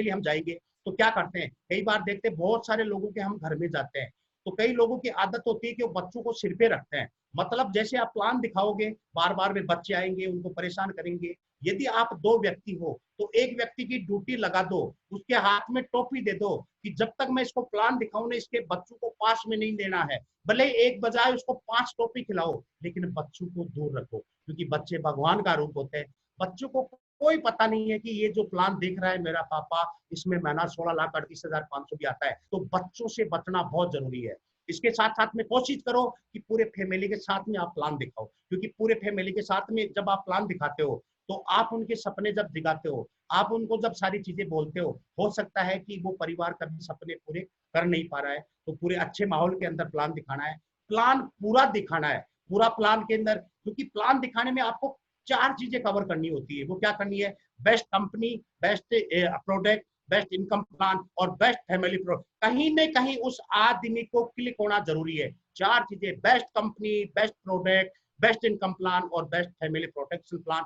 लिए हम जाएंगे। तो क्या करते हैं, कई बार देखते हैं बहुत सारे लोगों के हम घर में जाते हैं, तो कई लोगों की आदत होती है कि वो बच्चों को सिर पे रखते हैं। मतलब जैसे आप प्लान दिखाओगे, बार बार में बच्चे आएंगे, उनको परेशान करेंगे। यदि आप दो व्यक्ति हो तो एक व्यक्ति की ड्यूटी लगा दो, उसके हाथ में टोपी दे दो कि जब तक मैं इसको प्लान दिखाऊं ना, इसके बच्चों को पास में नहीं लेना है। भले एक बजाय उसको 5 टोपी खिलाओ, लेकिन बच्चों को दूर रखो, क्योंकि बच्चे भगवान का रूप होते हैं। बच्चों को कोई पता नहीं है कि ये जो प्लान देख रहा है मेरा पापा, इसमें महीना 16,38,500 भी आता है। तो बच्चों से बचना बहुत जरूरी है। इसके साथ साथ में कोशिश करो कि पूरे फैमिली के साथ में आप प्लान दिखाओ, क्योंकि पूरे फैमिली के साथ में जब आप प्लान दिखाते हो तो आप उनके सपने जब दिखाते हो, आप उनको जब सारी चीजें बोलते हो सकता है कि वो परिवार कभी सपने पूरे कर नहीं पा रहा है। तो पूरे अच्छे माहौल के अंदर प्लान दिखाना है, प्लान पूरा दिखाना है। पूरा प्लान के अंदर, क्योंकि प्लान दिखाने में आपको 4 चीजें कवर करनी होती है। वो क्या करनी है, best company, best product, best income plan और बेस्ट फैमिली प्रोडक्ट। कहीं न कहीं उस आदमी को क्लिक होना जरूरी है। 4 चीजें, best company, best product, best income plan और best family protection plan.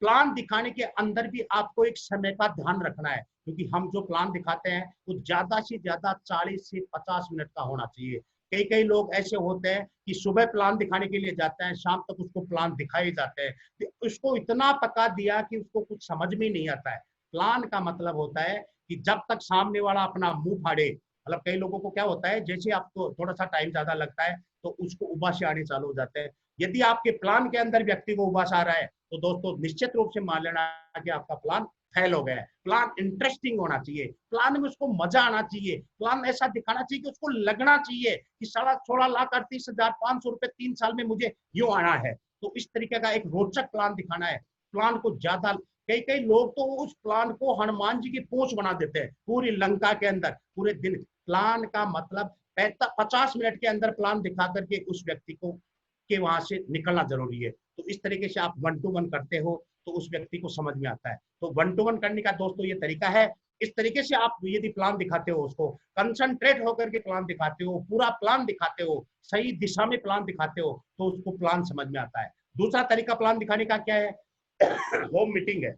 Plan दिखाने के अंदर भी आपको एक समय का ध्यान रखना है, क्योंकि हम जो प्लान दिखाते हैं वो ज्यादा से ज्यादा 40 से 50 मिनट का होना चाहिए। कई कई लोग ऐसे होते हैं कि सुबह प्लान दिखाने के लिए जाते हैं, शाम तक उसको प्लान दिखाए जाते हैं, तो उसको इतना पका दिया कि उसको कुछ समझ में नहीं आता है। प्लान का मतलब होता है कि जब तक सामने वाला अपना मुंह फाड़े, मतलब कई लोगों को क्या होता है, जैसे आपको थोड़ा सा टाइम ज्यादा लगता है तो उसको उबासे आने चालू हो जाते हैं। यदि आपके प्लान के अंदर व्यक्ति को उबास आ रहा है तो दोस्तों निश्चित रूप से मान लेना कि आपका प्लान फेल हो गया है। प्लान इंटरेस्टिंग होना चाहिए, प्लान में उसको मजा आना चाहिए, प्लान ऐसा दिखाना चाहिए कि उसको लगना चाहिए कि 16,38,500 रुपए 3 साल में मुझे यूं आना है। तो इस तरीके का एक रोचक प्लान दिखाना है। प्लान को ज्यादा, कई कई लोग तो उस प्लान को हनुमान जी की पूंछ बना देते हैं पूरी लंका के अंदर पूरे दिन। प्लान का मतलब 50 मिनट के अंदर प्लान दिखा करके उस व्यक्ति को के वहां से निकलना जरूरी है। तो इस तरीके से आप 1 to 1 करते हो तो उस व्यक्ति को समझ में आता है। तो 1 to 1 करने का दोस्तों ये तरीका है। इस तरीके से आप यदि प्लान दिखाते हो, उसको कंसंट्रेट होकर के प्लान दिखाते हो, पूरा प्लान दिखाते हो, सही दिशा में प्लान दिखाते हो, तो उसको प्लान समझ में आता है। दूसरा तरीका प्लान दिखाने का क्या है, होम मीटिंग है।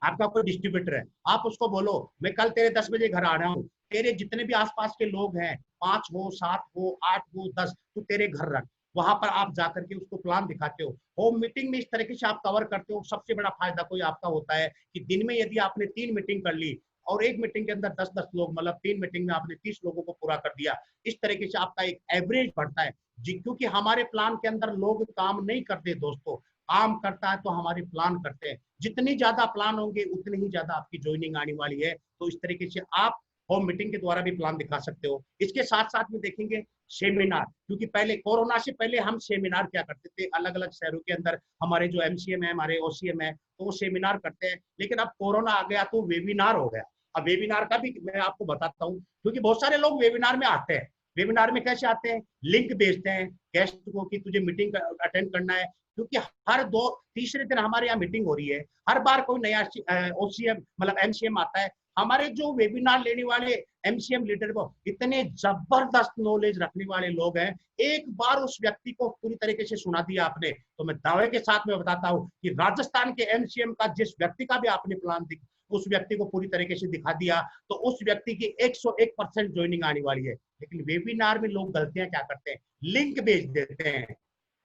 आपका कोई डिस्ट्रीब्यूटर है, आप उसको बोलो मैं कल तेरे 10 बजे घर आ रहा हूँ, तेरे जितने भी आसपास के लोग हैं, 5 हो, 7 हो, 8 हो, 10, तो तेरे घर रख। वहां पर आप जाकर के उसको प्लान दिखाते हो। होम मीटिंग में इस तरीके से आप कवर करते हो। सबसे बड़ा फायदा कोई आपका होता है कि दिन में यदि आपने 3 मीटिंग कर ली और एक मीटिंग के अंदर 10-10 लोग, मतलब 3 मीटिंग में आपने 30 लोगों को पूरा कर दिया, इस तरीके से आपका एक एवरेज बढ़ता है जी। क्योंकि हमारे प्लान के अंदर लोग काम नहीं करते दोस्तों, काम करता है तो हमारे प्लान करते हैं। जितनी ज्यादा प्लान होंगे उतनी ही ज्यादा आपकी ज्वाइनिंग आने वाली है। तो इस तरीके से आप होम मीटिंग के द्वारा भी प्लान दिखा सकते हो। इसके साथ साथ में देखेंगे सेमिनार, क्योंकि पहले कोरोना से पहले हम सेमिनार क्या करते थे, अलग अलग शहरों के अंदर हमारे जो एमसीएम है, हमारे ओसीएम है, तो वो सेमिनार करते हैं। लेकिन अब कोरोना आ गया तो वेबिनार हो गया। अब वेबिनार का भी मैं आपको बताता हूँ, क्योंकि बहुत सारे लोग वेबिनार में आते हैं। वेबिनार में कैसे आते हैं, लिंक भेजते हैं गेस्ट को कि तुझे मीटिंग अटेंड करना है, क्योंकि हर दो तीसरे दिन हमारे यहाँ मीटिंग हो रही है, हर बार कोई नया ओसीएम मतलब एमसीएम आता है। हमारे जो वेबिनार लेने वाले एमसीएम लीडर को इतने जबरदस्त नॉलेज रखने वाले लोग हैं, एक बार उस व्यक्ति को पूरी तरीके से सुना दिया आपने, तो मैं दावे के साथ में बताता हूं कि राजस्थान के एमसीएम का जिस व्यक्ति का भी आपने प्लान उस व्यक्ति को पूरी तरीके से दिखा दिया, तो उस व्यक्ति की 101% ज्वाइनिंग आने वाली है। लेकिन वेबिनार में लोग गलतियां क्या करते हैं, लिंक भेज देते हैं,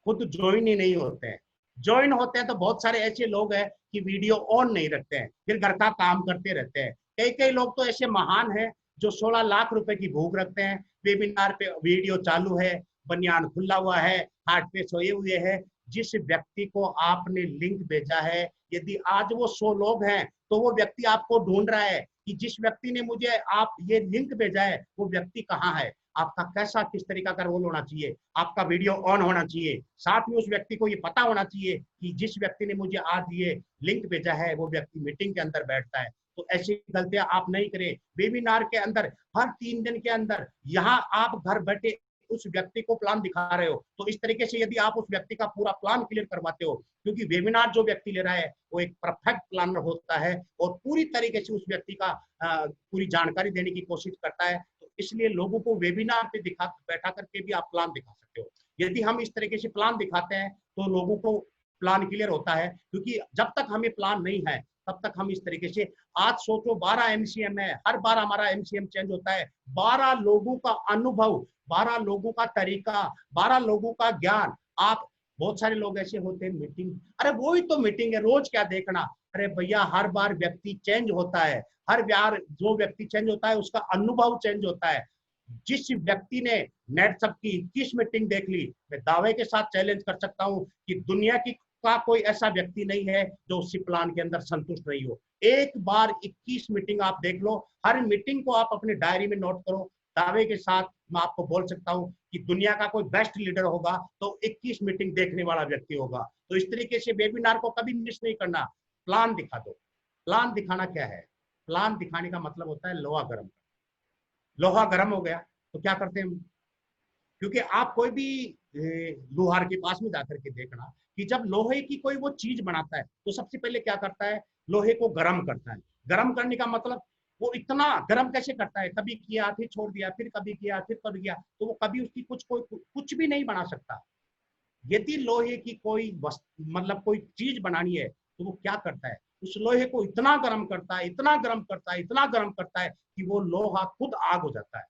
खुद ज्वाइन ही नहीं होते हैं। ज्वाइन होते हैं तो बहुत सारे ऐसे लोग हैं कि वीडियो ऑन नहीं रखते हैं, फिर घर का काम करते रहते हैं। कई कई लोग तो ऐसे महान हैं जो 16 लाख रुपए की भूख रखते हैं, वेबिनार पे वीडियो चालू है, बनियान खुला हुआ है, हाथ पे सोए हुए हैं। जिस व्यक्ति को आपने लिंक भेजा है, यदि आज वो 100 लोग हैं तो वो व्यक्ति आपको ढूंढ रहा है कि जिस व्यक्ति ने मुझे आप ये लिंक भेजा है वो व्यक्ति कहाँ है। आपका कैसा किस तरीका का रोल होना चाहिए, आपका वीडियो ऑन होना चाहिए, साथ में उस व्यक्ति को ये पता होना चाहिए कि जिस व्यक्ति ने मुझे आज ये लिंक भेजा है वो व्यक्ति मीटिंग के अंदर बैठता है। तो ऐसी गलतियां आप नहीं करें। वेबिनार के अंदर हर 3 दिन के अंदर यहाँ आप घर बैठे उस व्यक्ति को प्लान दिखा रहे हो, तो इस तरीके से यदि आप उस व्यक्ति का पूरा प्लान क्लियर करवाते हो, क्योंकि वेबिनार जो व्यक्ति ले रहा है वो एक परफेक्ट प्लानर होता है और पूरी तरीके से उस व्यक्ति का पूरी जानकारी देने की कोशिश करता है, तो इसलिए लोगों को वेबिनार पे बैठा करके भी आप प्लान दिखा सकते हो। यदि हम इस तरीके से प्लान दिखाते हैं तो लोगों को प्लान क्लियर होता है, क्योंकि जब तक हमें प्लान नहीं है तब तक हम इस तरीके से, आज सोचो 12 एमसीएम है, हर बार हमारा एमसीएम चेंज होता है, 12 लोगों का अनुभव, 12 लोगों का तरीका, 12 लोगों का ज्ञान। आप बहुत सारे लोग ऐसे होते हैं मीटिंग, अरे वो ही तो मीटिंग है, रोज क्या देखना। अरे भैया हर बार व्यक्ति चेंज होता है, हर बार जो व्यक्ति चेंज होता है उसका अनुभव चेंज होता है। जिस व्यक्ति ने नेटसप की 21 मीटिंग देख ली, मैं दावे के साथ चैलेंज कर सकता हूं कि दुनिया की का कोई ऐसा व्यक्ति नहीं है जो उसी प्लान के अंदर संतुष्ट नहीं हो। एक बार 21 मीटिंग आप देख लो, हर मीटिंग को आप अपनी डायरी में नोट करो, दावे के साथ मैं आपको बोल सकता हूं कि दुनिया का कोई बेस्ट लीडर होगा तो 21 मीटिंग देखने वाला व्यक्ति होगा। तो इस तरीके से वेबिनार को कभी मिस नहीं करना, प्लान दिखा दो। प्लान दिखाना क्या है, प्लान दिखाने का मतलब होता है लोहा गर्म। लोहा गर्म हो गया तो क्या करते हैं, क्योंकि आप कोई भी लोहार के पास में जाकर के देखना कि जब लोहे की कोई वो चीज बनाता है तो सबसे पहले क्या करता है, लोहे को गर्म करता है। गर्म करने का मतलब वो इतना गर्म कैसे करता है, कभी किया फिर छोड़ दिया, फिर कभी किया फिर कर दिया, तो वो कभी उसकी कुछ भी नहीं बना सकता। यदि लोहे की कोई मतलब कोई चीज बनानी है तो वो क्या करता है, उस लोहे को इतना गर्म करता है, इतना गर्म करता है, इतना गर्म करता है कि वो लोहा खुद आग हो जाता है।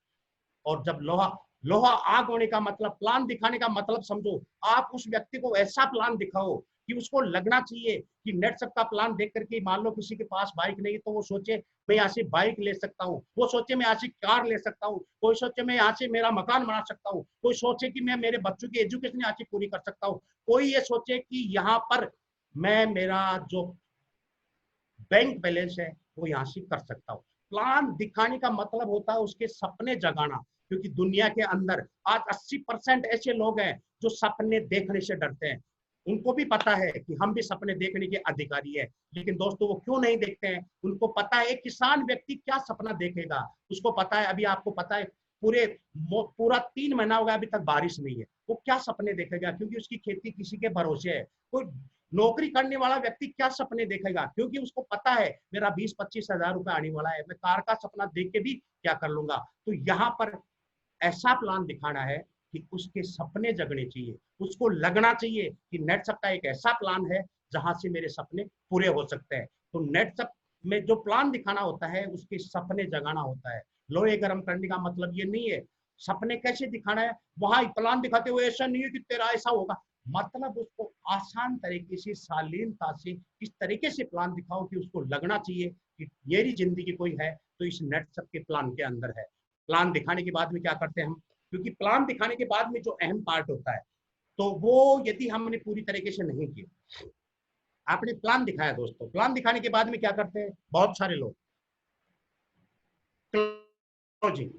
और जब लोहा लोहा आग होने का मतलब, प्लान दिखाने का मतलब समझो, आप उस व्यक्ति को ऐसा प्लान दिखाओ कि उसको लगना चाहिए कि नेटसप का प्लान देख करके, मान लो किसी के पास बाइक नहीं तो वो सोचे मैं यहाँ से बाइक ले सकता हूँ, वो सोचे मैं यहाँ से कार ले सकता हूँ, कोई सोचे मैं यहाँ से मेरा मकान बना सकता हूँ, कोई सोचे कि मैं मेरे बच्चों की एजुकेशन यहाँ से पूरी कर सकता हूँ, कोई ये सोचे कि यहाँ पर मैं मेरा जो बैंक बैलेंस है वो यहाँ से कर सकता हूँ। प्लान दिखाने का मतलब होता है उसके सपने जगाना, क्योंकि दुनिया के अंदर आज 80% ऐसे लोग हैं जो सपने देखने से डरते हैं। उनको भी पता है कि हम भी सपने देखने के अधिकारी है, लेकिन दोस्तों वो क्यों नहीं देखते हैं, उनको पता है किसान व्यक्ति क्या सपना देखेगा, उसको पता है, अभी आपको पता है पूरा 3 महीना हो गया अभी तक बारिश नहीं है, वो क्या सपने देखेगा, क्योंकि उसकी खेती किसी के भरोसे है। कोई नौकरी करने वाला व्यक्ति क्या सपने देखेगा, क्योंकि उसको पता है मेरा 20-25 हजार रुपए आने वाला है, मैं कार का सपना देख के भी क्या कर लूंगा। तो यहाँ पर ऐसा प्लान दिखाना है कि उसके सपने जगने चाहिए, उसको लगना चाहिए कि नेटसप का एक ऐसा प्लान है जहां से मेरे सपने पूरे हो सकते हैं। तो नेटसप में जो प्लान दिखाना होता है उसके सपने जगाना होता है। लोहे गर्म करने का मतलब ये नहीं है सपने कैसे दिखाना है, वहां प्लान दिखाते हुए ऐसा नहीं है कि तेरा ऐसा होगा, मतलब उसको आसान तरीके से, शालीनता से इस तरीके से प्लान दिखाओ कि उसको लगना चाहिए कि मेरी जिंदगी कोई है तो इस नेटसप के प्लान के अंदर है। प्लान दिखाने के बाद में क्या करते हैं हम, क्योंकि प्लान दिखाने के बाद में जो अहम पार्ट होता है, तो वो यदि हमने पूरी तरीके से नहीं किया, आपने प्लान दिखाया दोस्तों, प्लान दिखाने के बाद में क्या करते हैं बहुत सारे लोग, क्लोजिंग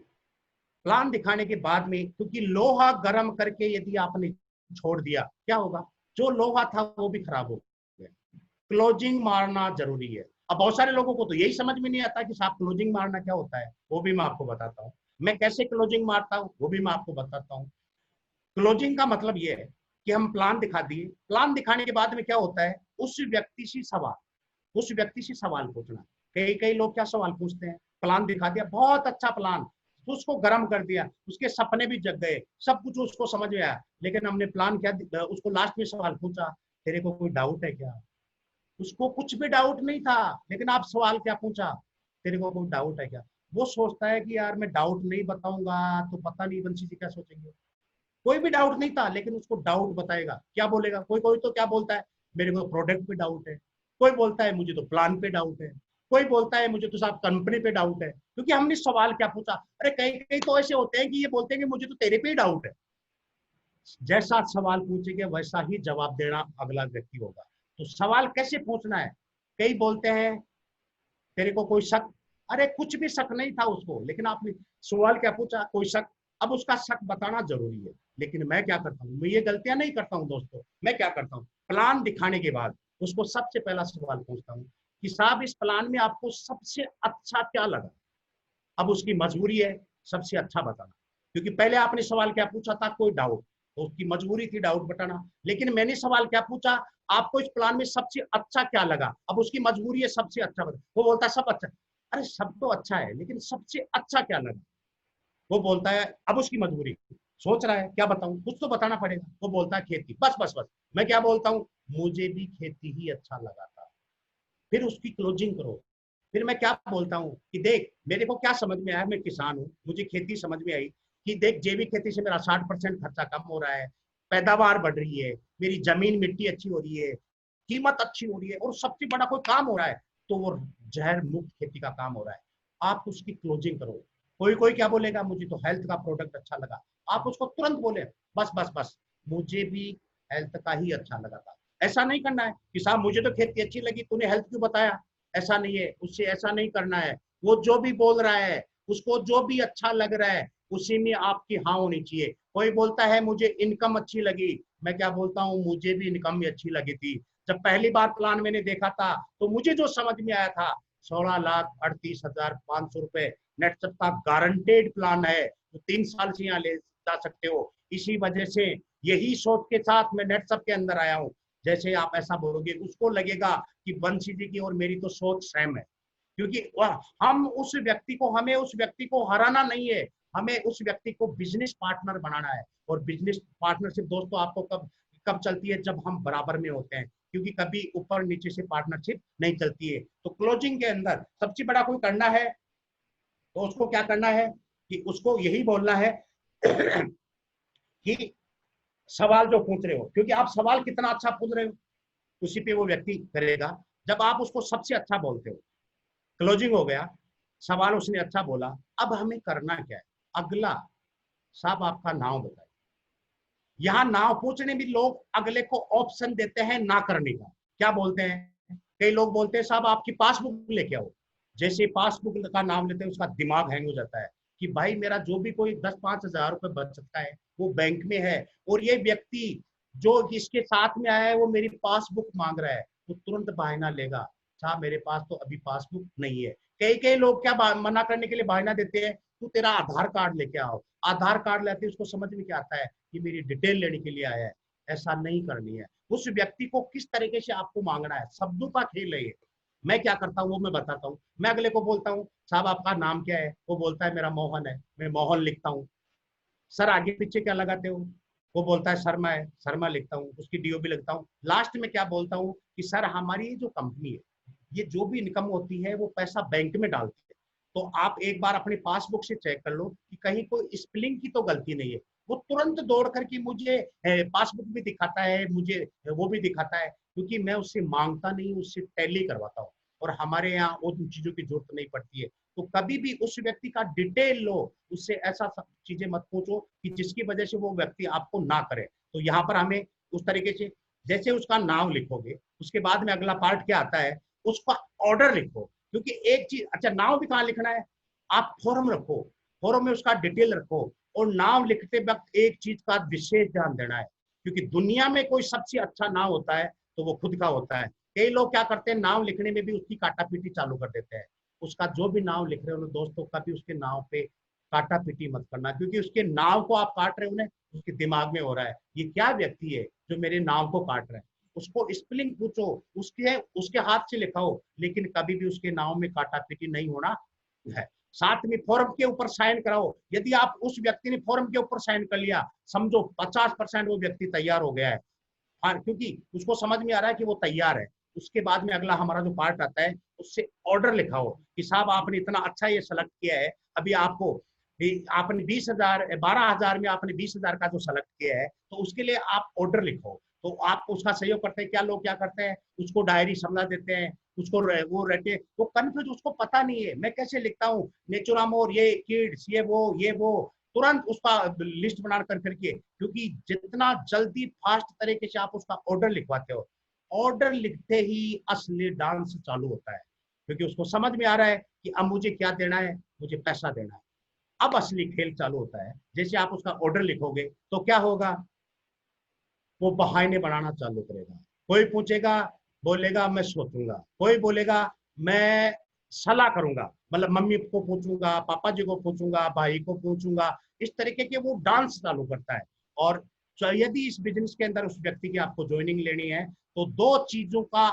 प्लान दिखाने के बाद में, क्योंकि लोहा गर्म करके यदि आपने छोड़ दिया क्या होगा, जो लोहा था वो भी खराब हो गया। क्लोजिंग मारना जरूरी है। अब बहुत सारे लोगों को तो यही समझ में नहीं आता कि साहब क्लोजिंग मारना क्या होता है, वो भी मैं आपको बताता हूँ। मैं कैसे क्लोजिंग मारता हूँ वो भी मैं आपको बताता हूँ। क्लोजिंग का मतलब ये है कि हम प्लान दिखा दिए, प्लान दिखाने के बाद में क्या होता है, उस व्यक्ति से सवाल पूछना। कई कई लोग क्या सवाल पूछते हैं, प्लान दिखा दिया, बहुत अच्छा प्लान, तो उसको गर्म कर दिया, उसके सपने भी जग गए, सब कुछ उसको समझ में आया, लेकिन हमने प्लान क्या, उसको लास्ट में सवाल पूछा, तेरे को कोई डाउट है क्या? उसको कुछ भी डाउट नहीं था, लेकिन आप सवाल क्या पूछा, तेरे को कोई डाउट है क्या? वो सोचता है कि यार मैं डाउट नहीं बताऊंगा तो पता नहीं बंशी जी क्या सोचेंगे। कोई भी डाउट नहीं था, लेकिन उसको डाउट बताएगा, क्या बोलेगा, कोई कोई तो क्या बोलता है, मेरे को प्रोडक्ट पे डाउट है, कोई बोलता है मुझे तो प्लान पे डाउट है, कोई बोलता है मुझे तो साहब कंपनी पे डाउट है, क्योंकि हमने सवाल क्या पूछा। अरे कई कई तो ऐसे होते हैं कि ये बोलते हैं कि मुझे तो तेरे पे ही डाउट है। जैसा सवाल पूछेंगे वैसा ही जवाब देना अगला व्यक्ति होगा। तो सवाल कैसे पूछना है, कई बोलते हैं तेरे को कोई शक, अरे कुछ भी शक नहीं था उसको, लेकिन आपने सवाल क्या पूछा, कोई शक, अब उसका शक बताना जरूरी है। लेकिन मैं क्या करता हूँ, मैं ये गलतियां नहीं करता हूँ दोस्तों। मैं क्या करता हूँ, प्लान दिखाने के बाद उसको सबसे पहला सवाल पूछता हूँ कि साहब इस प्लान में आपको सबसे अच्छा क्या लगा। अब उसकी मजबूरी है सबसे अच्छा बताना, क्योंकि पहले आपने सवाल क्या पूछा था, कोई डाउट, तो उसकी मजबूरी थी डाउट बताना। लेकिन मैंने सवाल क्या पूछा, आपको इस प्लान में सबसे अच्छा क्या लगा, अब उसकी मजबूरी है सबसे अच्छा बता, वो बोलता है सब अच्छा। अरे सब तो अच्छा है, लेकिन सबसे अच्छा क्या लगा, वो बोलता है, अब उसकी मजबूरी, सोच रहा है क्या बताऊं, कुछ तो बताना पड़ेगा, वो बोलता है खेती, बस बस बस। मैं क्या बोलता हूँ, मुझे भी खेती ही अच्छा लगा था। फिर उसकी क्लोजिंग करो। फिर मैं क्या बोलता हूँ कि देख मेरे को क्या समझ में आया, मैं किसान हूँ, मुझे खेती समझ में आई कि देख जैविक खेती से मेरा 60% खर्चा कम हो रहा है, पैदावार बढ़ रही है, मेरी जमीन मिट्टी अच्छी हो रही है, कीमत अच्छी हो रही है, और सबसे बड़ा कोई काम हो रहा है तो वो जहर मुक्त खेती का काम हो रहा है। आप उसकी क्लोजिंग करो। कोई कोई क्या बोलेगा, मुझे तो हेल्थ का प्रोडक्ट अच्छा लगा, आप उसको तुरंत बोले, बस बस बस, मुझे भी हेल्थ का ही अच्छा लगा था। ऐसा नहीं करना है कि साहब मुझे तो खेती अच्छी लगी, तूने हेल्थ क्यों बताया, ऐसा नहीं है, उससे ऐसा नहीं करना है। वो जो भी बोल रहा है, उसको जो भी अच्छा लग रहा है उसी में आपकी हाँ होनी चाहिए। कोई बोलता है मुझे इनकम अच्छी लगी, मैं क्या बोलता हूँ, मुझे भी इनकम भी अच्छी लगी थी। जब पहली बार प्लान मैंने देखा था तो मुझे जो समझ में आया था, 16,38,500 रुपए नेट सबका गारंटेड प्लान है, तो 3 साल से यहाँ ले जा सकते हो। इसी वजह से यही सोच के साथ मैं नेट सब के अंदर आया हूँ। जैसे आप ऐसा बोलोगे उसको लगेगा कि बंसी जी की और मेरी तो सोच सेम है, क्योंकि हम उस व्यक्ति को, हमें उस व्यक्ति को हराना नहीं है, हमें उस व्यक्ति को बिजनेस पार्टनर बनाना है। और बिजनेस पार्टनरशिप दोस्तों आपको कब कब चलती है, जब हम बराबर में होते हैं, क्योंकि कभी ऊपर नीचे से पार्टनरशिप नहीं चलती है। तो क्लोजिंग के अंदर सबसे बड़ा कोई करना है तो उसको क्या करना है कि उसको यही बोलना है कि सवाल जो पूछ रहे हो, क्योंकि आप सवाल कितना अच्छा पूछ रहे हो उसी पे वो व्यक्ति करेगा। जब आप उसको सबसे अच्छा बोलते हो, क्लोजिंग हो गया, सवाल उसने अच्छा बोला, अब हमें करना क्या है, अगला, साहब आपका नाम बताइए। यहाँ नाम पूछने भी लोग अगले को ऑप्शन देते हैं ना करने का। क्या बोलते हैं, कई लोग बोलते हैं साहब आपकी पासबुक लेके आओ। जैसे पासबुक का नाम लेते हैं उसका दिमाग हैंग हो जाता है कि भाई मेरा जो भी कोई 10-5 हज़ार रुपए बच सकता है वो बैंक में है, और ये व्यक्ति जो इसके साथ में आया है वो मेरी पासबुक मांग रहा है, तो तुरंत बहाना लेगा, साहब मेरे पास तो अभी पासबुक नहीं है। कई कई लोग क्या मना करने के लिए बहाना देते हैं, तू तेरा आधार कार्ड लेके आओ। आधार कार्ड लेते उसको समझ में क्या आता है कि मेरी डिटेल लेने के लिए आया है। ऐसा नहीं करनी है। उस व्यक्ति को किस तरीके से आपको मांगना है, शब्दों का खेल है ये। मैं क्या करता हूँ वो मैं बताता हूँ। मैं अगले को बोलता हूँ साहब आपका नाम क्या है, वो बोलता है मेरा मोहन है, मैं मोहन लिखता हूँ। सर आगे पीछे क्या लगाते हो, वो बोलता है शर्मा है, शर्मा लिखता हूँ, उसकी डीओ भी लिखता हूँ। लास्ट में क्या बोलता हूँ कि सर हमारी ये जो कंपनी है, ये जो भी इनकम होती है वो पैसा बैंक में डालती है, तो आप एक बार अपने पासबुक से चेक कर लो कि कहीं कोई स्पेलिंग की तो गलती नहीं है। वो तुरंत दौड़ करके मुझे पासबुक भी दिखाता है, मुझे वो भी दिखाता है, क्योंकि मैं उससे मांगता नहीं, उससे टैली करवाता हूँ। और हमारे यहाँ उन चीजों की जरूरत नहीं पड़ती है। तो कभी भी उस व्यक्ति का डिटेल लो, उससे ऐसा सब चीजें मत पूछो कि जिसकी वजह से वो व्यक्ति आपको ना करे। तो यहाँ पर हमें उस तरीके से, जैसे उसका नाम लिखोगे उसके बाद में अगला पार्ट क्या आता है, उसका ऑर्डर लिखो। क्योंकि एक चीज, अच्छा नाम भी कहाँ लिखना है, आप फॉर्म रखो। फोरम में उसका डिटेल रखो, और नाम लिखते वक्त एक चीज का विशेष ध्यान देना है, क्योंकि दुनिया में कोई सबसे अच्छा नाम होता है तो वो खुद का होता है। कई लोग क्या करते हैं, नाम लिखने में भी उसकी काटापीटी चालू कर देते हैं। उसका जो भी नाम लिख रहे हो दोस्तों, कभी उसके नाम पे काटापीटी मत करना, क्योंकि उसके नाम को आप काट रहे हो ना, उसके दिमाग में हो रहा है ये क्या व्यक्ति है जो मेरे नाम को काट रहा है। उसको स्पेलिंग पूछो, उसके उसके हाथ से लिखाओ, लेकिन कभी भी उसके नाम में काटापीटी नहीं होना है। साथ में फॉर्म के ऊपर साइन कराओ। यदि आप उस व्यक्ति ने फॉर्म के ऊपर साइन कर लिया, समझो 50% वो व्यक्ति तैयार हो गया है। हाँ, क्योंकि उसको समझ में आ रहा है कि वो तैयार है। उसके बाद में अगला हमारा जो पार्ट आता है, उससे ऑर्डर लिखाओ कि साहब आपने इतना अच्छा ये सेलेक्ट किया है, अभी आपको आपने 20,000 12,000 में आपने 20,000 का जो सेलेक्ट किया है, तो उसके लिए आप ऑर्डर लिखो। तो आप उसका सहयोग करते हैं। क्या लोग क्या करते हैं, उसको डायरी समझा देते हैं, उसको वो रहते, वो कन्फ्यूज, उसको पता नहीं है मैं कैसे लिखता हूँ नेचुरामोर, ये किड्स, ये वो तुरंत उसका लिस्ट बना कर करके, क्योंकि जितना जल्दी फास्ट तरीके से आप उसका ऑर्डर लिखवाते हो, ऑर्डर लिखते ही असली डांस चालू होता है, क्योंकि उसको समझ में आ रहा है कि अब मुझे क्या देना है, मुझे पैसा देना है। अब असली खेल चालू होता है। जैसे आप उसका ऑर्डर लिखोगे तो क्या होगा, वो बहाने बनाना चालू करेगा। कोई पूछेगा, बोलेगा मैं सोचूंगा, कोई बोलेगा मैं सलाह करूंगा, मतलब मम्मी को पूछूंगा, पापा जी को पूछूंगा, भाई को पूछूंगा। इस तरीके के वो डांस चालू करता है। और यदि इस बिजनेस के अंदर उस व्यक्ति की आपको ज्वाइनिंग लेनी है, तो दो चीजों का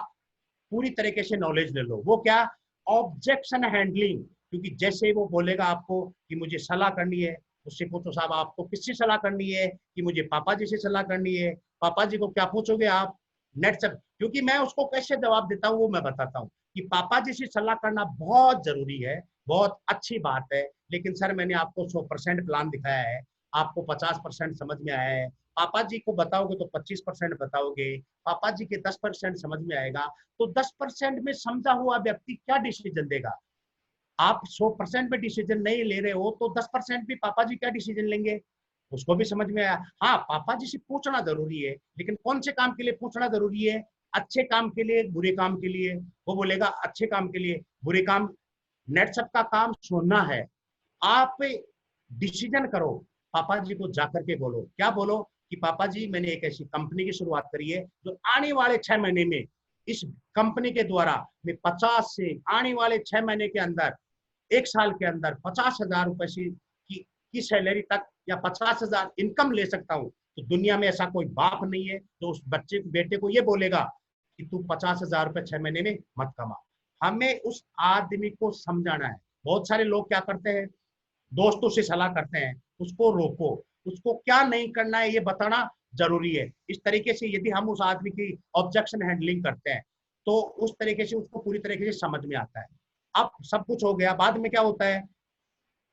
पूरी तरीके से नॉलेज ले लो। वो क्या, ऑब्जेक्शन हैंडलिंग, क्योंकि जैसे वो बोलेगा आपको कि मुझे सलाह करनी है, उससे पूछो साहब आपको किससे सलाह करनी है, कि मुझे पापा जी से सलाह करनी है। पापा जी को क्या पूछोगे आप, नेट से, क्योंकि मैं उसको कैसे जवाब देता हूँ वो मैं बताता हूँ कि पापा जी से सलाह करना बहुत जरूरी है, बहुत अच्छी बात है, लेकिन सर मैंने आपको 100% प्लान दिखाया है, आपको 50% समझ में आया है। पापा जी को बताओगे तो 25% बताओगे, पापा जी के 10% समझ में आएगा। तो 10% में समझा हुआ व्यक्ति क्या डिसीजन देगा। आप 100% में डिसीजन नहीं ले रहे हो, तो 10% भी पापा जी क्या डिसीजन लेंगे, उसको भी समझ में आया। हाँ, पापा जी से पूछना जरूरी है, लेकिन कौन से काम के लिए पूछना जरूरी है, अच्छे काम के लिए, बुरे काम के लिए। वो बोलेगा अच्छे काम के लिए, बुरे काम, नेट सबका काम सुनना है। आप डिसीजन करो, पापा जी को जाकर के बोलो, क्या बोलो कि पापा जी मैंने एक ऐसी कंपनी की शुरुआत करी है जो आने वाले 6 महीने में, इस कंपनी के द्वारा मैं 50 से आने वाले 6 महीने के अंदर, 1 साल के अंदर 50,000 रुपए की सैलरी तक, या 50,000 इनकम ले सकता हूँ। तो दुनिया में ऐसा कोई बाप नहीं है जो उस बच्चे बेटे को ये बोलेगा कि तू 50,000 रुपए 6 महीने में मत कमा। हमें उस आदमी को समझाना है। बहुत सारे लोग क्या करते हैं, दोस्तों से सलाह करते हैं, उसको रोको, उसको क्या नहीं करना है ये बताना जरूरी है। इस तरीके से यदि हम उस आदमी की ऑब्जेक्शन हैंडलिंग करते हैं, तो उस तरीके से उसको पूरी तरीके से समझ में आता है। अब सब कुछ हो गया, बाद में क्या होता है,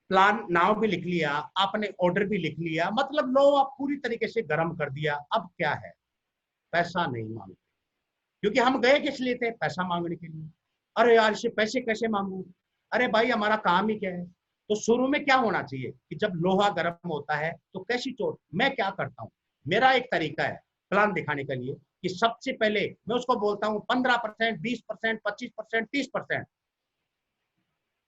प्लान नाव भी लिख लिया आपने, ऑर्डर भी लिख लिया, मतलब लो आप पूरी तरीके से गर्म कर दिया। अब क्या है, पैसा नहीं मांगते, क्योंकि हम गए किस लिए थे, पैसा मांगने के लिए। अरे यार इससे पैसे कैसे मांगू, अरे भाई हमारा काम ही क्या है। तो शुरू में क्या होना चाहिए कि जब लोहा गर्म होता है तो कैसी चोट, मैं क्या करता हूँ, मेरा एक तरीका है प्लान दिखाने के लिए, कि सबसे पहले मैं उसको बोलता हूँ 15%, 20%, 25%, 30%,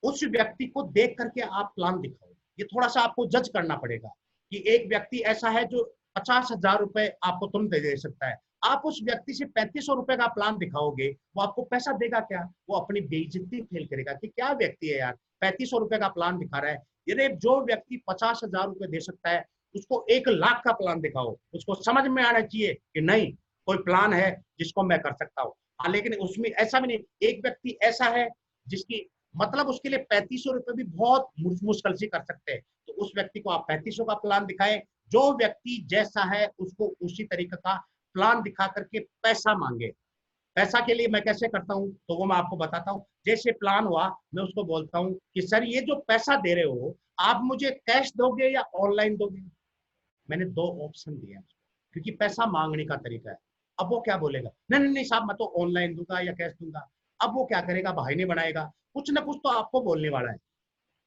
उस व्यक्ति को देख करके आप प्लान दिखाओ। ये थोड़ा सा आपको जज करना पड़ेगा कि एक व्यक्ति ऐसा है जो 50,000 रुपए आपको तुरंत दे सकता है। आप उस व्यक्ति से 3500 रुपए का प्लान दिखाओगे, वो आपको पैसा देगा क्या, वो अपनी बेइज्जती फील करेगा कि क्या व्यक्ति है यार, 3500 रुपए का प्लान दिखा रहा है। ये जो व्यक्ति 50,000 रुपए दे सकता है, उसको 1 लाख का प्लान दिखाओ, उसको समझ में आना चाहिए कि नहीं, कोई प्लान है जिसको मैं कर सकता हूँ। हाँ, लेकिन उसमें ऐसा भी नहीं, एक व्यक्ति ऐसा है जिसकी, मतलब उसके लिए 3500 रुपए भी बहुत मुश्किल से कर सकते हैं, तो उस व्यक्ति को आप 3500 का प्लान दिखाएं। जो व्यक्ति जैसा है उसको उसी तरीके का प्लान दिखा करके पैसा मांगे। पैसा के लिए मैं कैसे करता हूँ तो वो मैं आपको बताता हूँ। जैसे प्लान हुआ, मैं उसको बोलता हूँ कि सर ये जो पैसा दे रहे हो आप मुझे कैश दोगे या ऑनलाइन दोगे। मैंने 2 ऑप्शन दिए हैं, क्योंकि पैसा मांगने का तरीका है। अब वो क्या बोलेगा, नहीं नहीं नहीं साहब मैं तो ऑनलाइन दूंगा या कैश दूंगा। अब वो क्या करेगा, बहाने बनाएगा, कुछ ना कुछ तो आपको बोलने वाला है।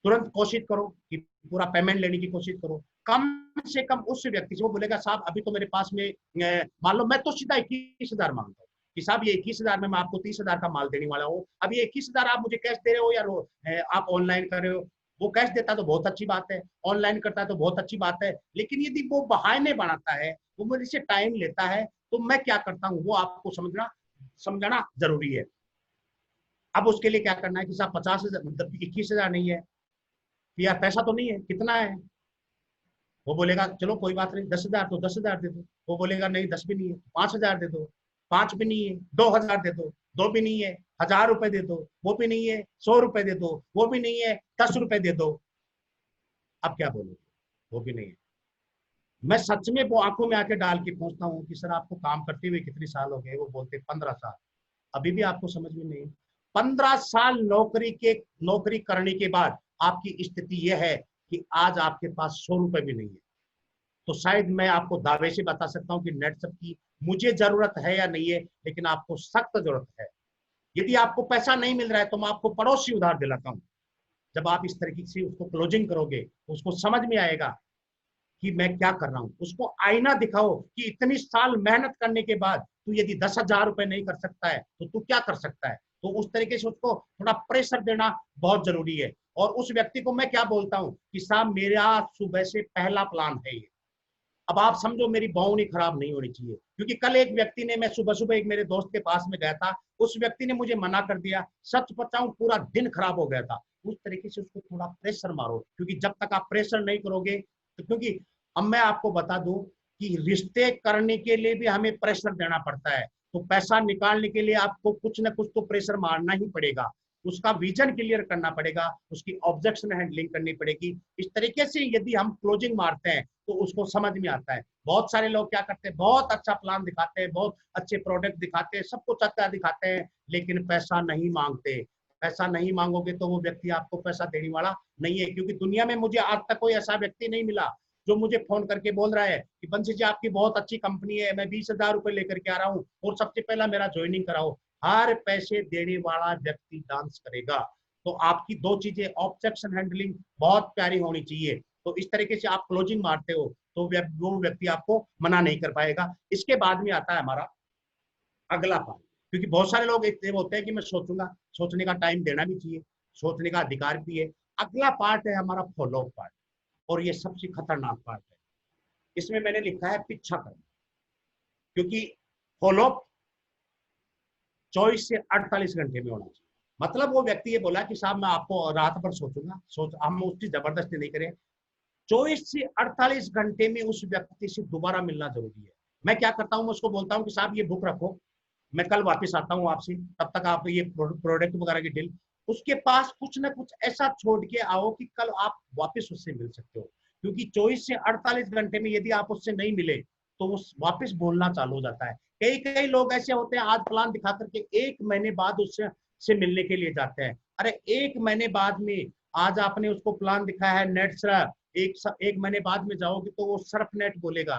तुरंत कोशिश करो कि पूरा पेमेंट लेने की कोशिश करो। कम से कम उस व्यक्ति से वो बोलेगा साहब अभी तो मेरे पास में, मान लो मैं तो सीधा 21,000 मांगता हूँ कि साहब ये 21,000 में मैं आपको 30,000 का माल देने वाला हूँ, अब ये 21,000 आप मुझे कैश दे रहे हो या आप ऑनलाइन कर रहे हो। वो कैश देता है तो बहुत अच्छी बात है, ऑनलाइन करता है तो बहुत अच्छी बात है, लेकिन यदि वो बहाने बनाता है, वो मेरे से टाइम लेता है, तो मैं क्या करता हूँ वो आपको समझना जरूरी है। अब उसके लिए क्या करना है कि साहब 50,000 21,000 नहीं है, यार पैसा तो नहीं है, कितना है? वो बोलेगा चलो कोई बात नहीं, 10,000 तो 10,000 दे दो। वो बोलेगा नहीं 10 भी नहीं है, 5,000 दे दो। 5 भी नहीं है, 2,000 दे दो। 2 भी नहीं है, 1,000 रुपए दे दो। वो भी नहीं है, 100 रुपए दे दो। वो भी नहीं है, 10 रुपए दे दो। अब क्या बोलोगे? वो भी नहीं है। मैं सच में वो आंखों में आके डाल के पूछता हूँ कि सर आपको काम करते हुए कितने साल हो गए? वो बोलते 15 साल। अभी भी आपको समझ में नहीं? 15 साल नौकरी करने के बाद आपकी स्थिति यह है कि आज आपके पास 100 रुपए भी नहीं है। तो शायद मैं आपको दावे से बता सकता हूं कि नेटसप की मुझे जरूरत है या नहीं है, लेकिन आपको सख्त जरूरत है। यदि आपको पैसा नहीं मिल रहा है तो मैं आपको पड़ोसी उधार दिलाता हूं। जब आप इस तरीके से उसको क्लोजिंग करोगे तो उसको समझ में आएगा कि मैं क्या कर रहा हूं। उसको आईना दिखाओ कि इतनी साल मेहनत करने के बाद तू यदि 10,000 रुपए नहीं कर सकता है तो तू क्या कर सकता है। तो उस तरीके से उसको थोड़ा प्रेशर देना बहुत जरूरी है। और उस व्यक्ति को मैं क्या बोलता हूं कि साहब मेरा सुबह से पहला प्लान है ये। अब आप समझो मेरी बाउंड्री खराब नहीं होनी चाहिए, क्योंकि कल एक व्यक्ति ने, मैं सुबह सुबह एक मेरे दोस्त के पास में गया था, उस व्यक्ति ने मुझे मना कर दिया। सच बताऊं पूरा दिन खराब हो गया था। उस तरीके से उसको थोड़ा प्रेशर मारो, क्योंकि जब तक आप प्रेशर नहीं करोगे तो, क्योंकि अब मैं आपको बता दूं कि रिश्ते करने के लिए भी हमें प्रेशर देना पड़ता है। तो पैसा निकालने के लिए आपको कुछ ना कुछ तो प्रेशर मारना ही पड़ेगा। उसका विजन क्लियर करना पड़ेगा, उसकी ऑब्जेक्शन हैंडलिंग करनी पड़ेगी। इस तरीके से यदि हम क्लोजिंग मारते हैं तो उसको समझ में आता है। बहुत सारे लोग क्या करते हैं, बहुत अच्छा प्लान दिखाते हैं, बहुत अच्छे प्रोडक्ट दिखाते हैं, सब कुछ अच्छा दिखाते हैं, लेकिन पैसा नहीं मांगते। पैसा नहीं मांगोगे तो वो व्यक्ति आपको पैसा देने वाला नहीं है। क्योंकि दुनिया में मुझे आज तक कोई ऐसा व्यक्ति नहीं मिला जो मुझे फोन करके बोल रहा है कि बंसी जी आपकी बहुत अच्छी कंपनी है, मैं 20,000 रुपए लेकर के आ रहा हूँ और सबसे पहला मेरा ज्वाइनिंग कराओ। हर पैसे देने वाला व्यक्ति डांस करेगा। तो आपकी दो चीजें, ऑब्जेक्शन हैंडलिंग बहुत प्यारी होनी चाहिए। तो इस तरीके से आप क्लोजिंग मारते हो तो वो व्यक्ति आपको मना नहीं कर पाएगा। इसके बाद में आता है हमारा अगला पार्ट। क्योंकि बहुत सारे लोग इतने होते हैं कि मैं सोचूंगा, सोचने का टाइम देना भी चाहिए, सोचने का अधिकार भी है। अगला पार्ट है हमारा फॉलो पार्ट, और ये सबसे खतरनाक पार्ट है। इसमें मैंने लिखा है पीछा करना। क्योंकि फॉलो 24 से 48 घंटे में होना चाहिए। मतलब वो व्यक्ति ये बोला कि साहब मैं आपको रात भर सोचूंगा, हम उसकी जबरदस्ती नहीं करें। 24 से 48 घंटे में उस व्यक्ति से दोबारा मिलना जरूरी है। मैं क्या करता हूँ, मैं उसको बोलता हूँ कि साहब ये बुक रखो, मैं कल वापस आता हूँ आपसे, तब तक आप ये प्रोडक्ट वगैरह की डील, उसके पास कुछ ना कुछ ऐसा छोड़ के आओ कि कल आप वापस उससे मिल सकते हो। क्योंकि 24 से 48 घंटे में यदि आप उससे नहीं मिले तो वो वापस बोलना चालू हो जाता है। कई कई लोग ऐसे होते हैं, आज प्लान दिखा करके 1 महीने बाद उससे मिलने के लिए जाते हैं। अरे 1 महीने बाद में, आज आपने उसको प्लान दिखाया है नेट सर्फ, 1 महीने बाद में जाओगे तो वो सर्फ नेट बोलेगा।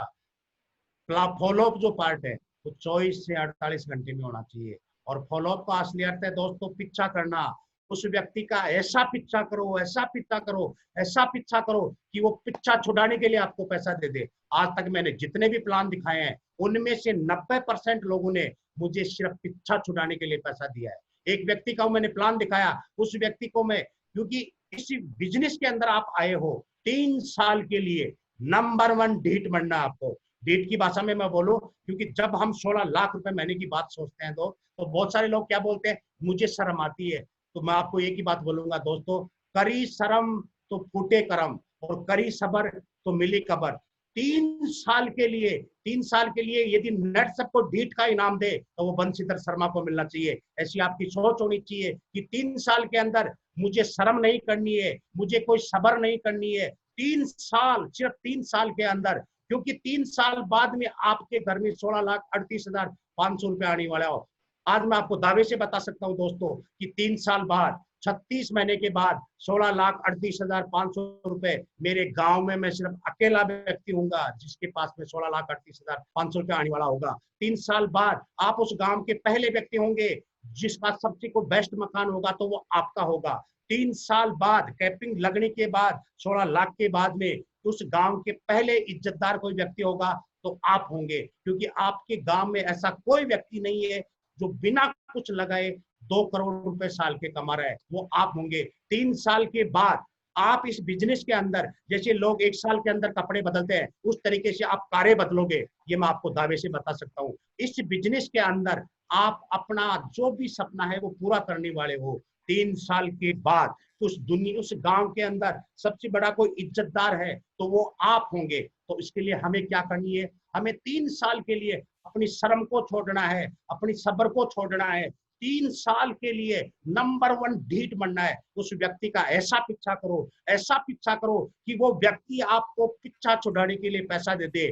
फॉलोअप जो पार्ट है वो 24 से 48 घंटे में होना चाहिए। और फॉलोअप का असली अर्थ है दोस्तों पीछा करना। उस व्यक्ति का ऐसा पीछा करो, ऐसा पीछा करो, ऐसा पीछा करो कि वो पीछा छुड़ाने के लिए आपको पैसा दे दे। आज तक मैंने जितने भी प्लान दिखाए हैं उनमें से 90% लोगों ने मुझे सिर्फ पीछा छुड़ाने के लिए पैसा दिया है। एक व्यक्ति का मैंने प्लान दिखाया, उस व्यक्ति को मैं, क्योंकि इसी बिजनेस के अंदर आप आए हो 3 साल के लिए, नंबर 1 ढीठ बनना आपको। डेट की भाषा में मैं बोलूं, क्योंकि जब हम 16 लाख रुपए महीने की बात सोचते हैं तो बहुत सारे लोग क्या बोलते हैं, मुझे शर्म आती है। तो मैं आपको एक ही बात बोलूंगा दोस्तों, करी शर्म तो फूटे करम, और करी सबर तो मिली कबर। 3 साल के लिए, 3 साल के लिए यदि नेट सबको डीट का इनाम दे तो वो बंशीधर शर्मा को मिलना चाहिए। ऐसी आपकी सोच होनी चाहिए कि 3 साल के अंदर मुझे शर्म नहीं करनी है, मुझे कोई सबर नहीं करनी है। 3 साल, सिर्फ 3 साल के अंदर, क्योंकि 3 साल बाद में आपके घर में 16,38,500 रुपए आने वाला हो। आज मैं आपको दावे से बता सकता हूं दोस्तों कि 3 साल बाद, 36 महीने के बाद 16,38,500 रुपए मेरे गांव में मैं सिर्फ अकेला व्यक्ति हूंगा जिसके पास में 16,38,500 रुपए आने वाला होगा। 3 साल बाद आप उस गांव के पहले व्यक्ति होंगे जिसका सबसे को बेस्ट मकान होगा तो वो आपका होगा। 3 साल बाद कैपिंग लगने के बाद 16 लाख के बाद में उस गांव के पहले इज्जतदार कोई व्यक्ति होगा तो आप होंगे। क्योंकि आपके गांव में ऐसा कोई व्यक्ति नहीं है जो बिना कुछ लगाए 2 करोड़ रुपए साल के कमा रहा है, वो आप होंगे। 3 साल के बाद आप इस बिजनेस के अंदर जैसे लोग 1 साल के अंदर कपड़े बदलते हैं, उस तरीके से आप कारें बदलोगे, ये मैं आपको दावे से बता सकता हूँ। इस बिजनेस के अंदर आप अपना जो भी सपना है वो पूरा करने वाले हो। 3 साल के बाद उस दुनिया, उस गांव के अंदर सबसे बड़ा कोई इज्जतदार है तो वो आप होंगे। तो इसके लिए हमें क्या करनी है, हमें 3 साल के लिए अपनी शर्म को छोड़ना है, अपनी सब्र को छोड़ना है। 3 साल के लिए नंबर 1 ढीठ बनना है। उस व्यक्ति का ऐसा पीछा करो, ऐसा पीछा करो कि वो व्यक्ति आपको पीछा छुड़ाने के लिए पैसा दे दे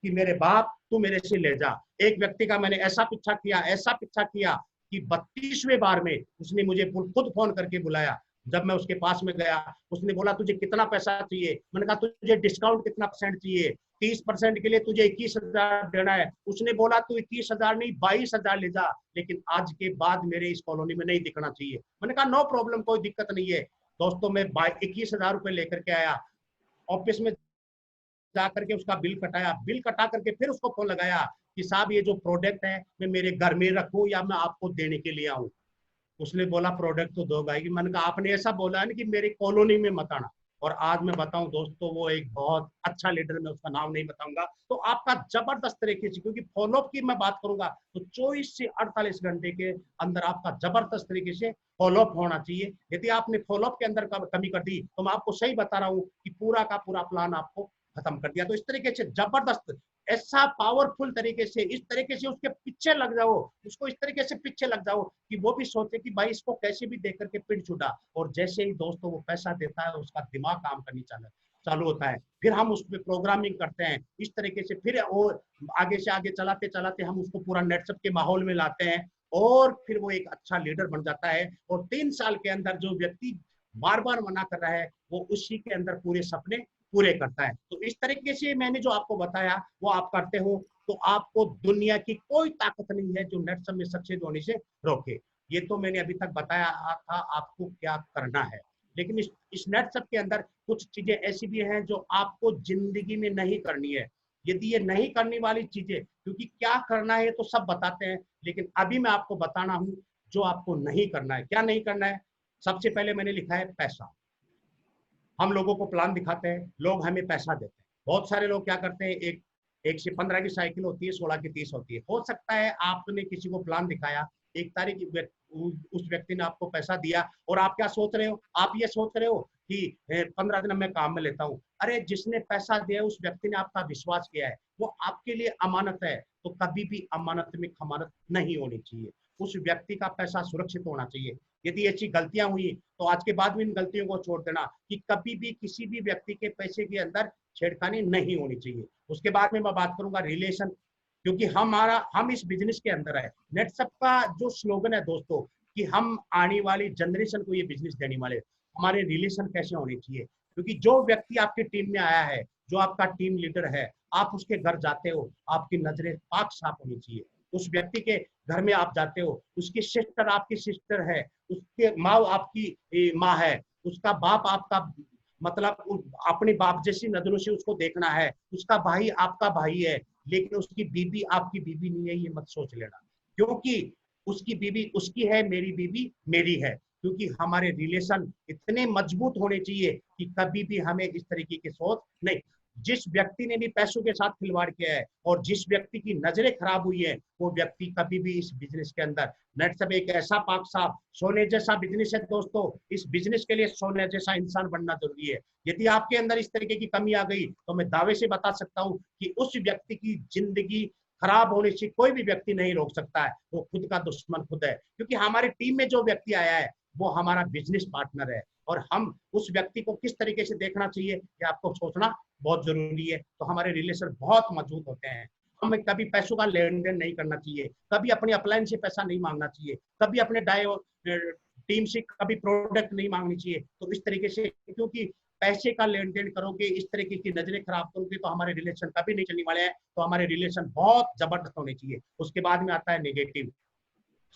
कि मेरे बाप तू मेरे से ले जा। एक व्यक्ति का मैंने ऐसा पीछा किया, ऐसा पीछा किया कि 32वें बार में उसने मुझे खुद फोन करके बुलाया। जब मैं उसके पास में गया, उसने बोला तुझे कितना पैसा चाहिए। मैंने कहा तुझे डिस्काउंट कितना % चाहिए। 30% के लिए तुझे 21,000 देना है। उसने बोला तू 21,000 नहीं 22,000 ले जा, लेकिन आज के बाद मेरे इस कॉलोनी में नहीं दिखना चाहिए। मैंने कहा नो प्रॉब्लम, कोई दिक्कत नहीं है। दोस्तों मैं 21,000 रुपए लेकर के आया, ऑफिस में जाकर के उसका बिल कटाया, बिल कटा करके फिर उसको फोन लगाया कि साहब ये जो प्रोडक्ट है मैं मेरे घर में रखूं या मैं आपको देने के लिए आऊं। उसने बोला प्रोडक्ट तो दो भाई। मैंने कहा आपने ऐसा बोला है ना कि मेरी कॉलोनी में मत आना। और आज मैं बताऊं दोस्तों, वो एक बहुत अच्छा लीडर, मैं उसका नाम नहीं बताऊंगा। तो आपका जबरदस्त तरीके से, क्योंकि फॉलोअप की मैं बात करूंगा तो 24 से 48 घंटे के अंदर आपका जबरदस्त तरीके से फॉलोअप होना चाहिए। यदि आपने फॉलोअप के अंदर कमी कर दी तो मैं आपको सही बता रहा हूँ कि पूरा का पूरा प्लान आपको खत्म कर दिया। तो इस तरीके से जबरदस्त, ऐसा पावरफुल तरीके से, इस तरीके से उसके पीछे लग जाओ, उसको इस तरीके से पीछे लग जाओ कि वो भी सोचे कि भाई इसको कैसे भी देख करके पिट छूटा। और जैसे ही दोस्तों वो पैसा देता है, उसका दिमाग काम करनी चालू होता है। फिर हम उस पर प्रोग्रामिंग करते हैं इस तरीके से, फिर और आगे से आगे चलाते चलाते हम उसको पूरा नेटसप के माहौल में लाते हैं और फिर वो एक अच्छा लीडर बन जाता है। और 3 साल के अंदर जो व्यक्ति बार बार मना कर रहा है वो उसी के अंदर पूरे सपने पूरे करता है। तो इस तरीके से मैंने जो आपको बताया वो आप करते हो तो आपको दुनिया की कोई ताकत नहीं है जो नेटसप में सक्सेस होने से रोके। ये तो मैंने अभी तक बताया था आपको क्या करना है। लेकिन इस नेटसप के अंदर कुछ चीजें ऐसी भी हैं जो आपको जिंदगी में नहीं करनी है। यदि ये नहीं करने वाली चीजें, क्योंकि क्या करना है तो सब बताते हैं, लेकिन अभी मैं आपको बताना हूं जो आपको नहीं करना है। क्या नहीं करना है? सबसे पहले मैंने लिखा है पैसा। हम लोगों को प्लान दिखाते हैं, लोग हमें पैसा देते हैं। बहुत सारे लोग क्या करते हैं, एक से 15 की साइकिल होती है, 16 की 30 होती है। हो सकता है आपने किसी को प्लान दिखाया, 1 तारीख उस व्यक्ति ने आपको पैसा दिया और आप क्या सोच रहे हो, आप ये सोच रहे हो कि 15 दिन मैं काम में लेता हूँ। अरे जिसने पैसा दिया उस व्यक्ति ने आपका विश्वास किया है, वो आपके लिए अमानत है। तो कभी भी अमानत में खमानत नहीं होनी चाहिए। उस व्यक्ति का पैसा सुरक्षित होना चाहिए। यदि ऐसी गलतियां हुई तो आज के बाद में इन गलतियों को छोड़ देना कि कभी भी किसी भी व्यक्ति के पैसे के अंदर छेड़खानी नहीं होनी चाहिए। उसके बाद में मैं बात करूंगा रिलेशन, क्योंकि हम इस बिजनेस के अंदर है। नेटसप का जो स्लोगन है दोस्तों कि हम आने वाली जनरेशन को ये बिजनेस देने वाले, हमारे रिलेशन कैसे होने चाहिए। क्योंकि जो व्यक्ति आपकी टीम में आया है, जो आपका टीम लीडर है, आप उसके घर जाते हो, आपकी नजरें पाक साफ होनी चाहिए। उस व्यक्ति के घर में आप जाते हो, उसकी सिस्टर आपकी सिस्टर है, उसके माँ आपकी माँ है, उसका बाप आपका, मतलब अपने बाप जैसी नजरों से उसको देखना है, उसका भाई आपका भाई है, लेकिन उसकी बीबी आपकी बीबी नहीं है, ये मत सोच लेना। क्योंकि उसकी बीबी उसकी है, मेरी बीबी मेरी है। क्योंकि हमारे रिलेशन इतने मजबूत होने चाहिए कि कभी भी हमें इस तरीके की सोच नहीं। जिस व्यक्ति ने भी पैसों के साथ खिलवाड़ किया है और जिस व्यक्ति की नजरें खराब हुई है, वो व्यक्ति कभी भी इस बिजनेस के अंदर, नेटसप एक ऐसा पाक साफ सोने जैसा बिजनेस है दोस्तों। इस बिजनेस के लिए सोने जैसा इंसान बनना जरूरी है। यदि आपके अंदर इस तरीके की कमी आ गई तो मैं दावे से बता सकता हूँ कि उस व्यक्ति की जिंदगी खराब होने से कोई भी व्यक्ति नहीं रोक सकता है। वो खुद का दुश्मन खुद है। क्योंकि हमारी टीम में जो व्यक्ति आया है वो हमारा बिजनेस पार्टनर है और हम उस व्यक्ति को किस तरीके से देखना चाहिए ये आपको सोचना बहुत जरूरी है। तो हमारे रिलेशन बहुत मजबूत होते हैं। हमें कभी पैसों का लेन देन नहीं करना चाहिए, कभी अपने अपलाइन से पैसा नहीं मांगना चाहिए, कभी अपने टीम से कभी प्रोडक्ट नहीं मांगनी चाहिए। तो इस तरीके से, क्योंकि पैसे का लेन देन करोगे, इस तरीके की नजरें खराब करोगे तो हमारे रिलेशन कभी नहीं चलने वाले हैं। तो हमारे रिलेशन बहुत जबरदस्त होने चाहिए। उसके बाद में आता है नेगेटिव।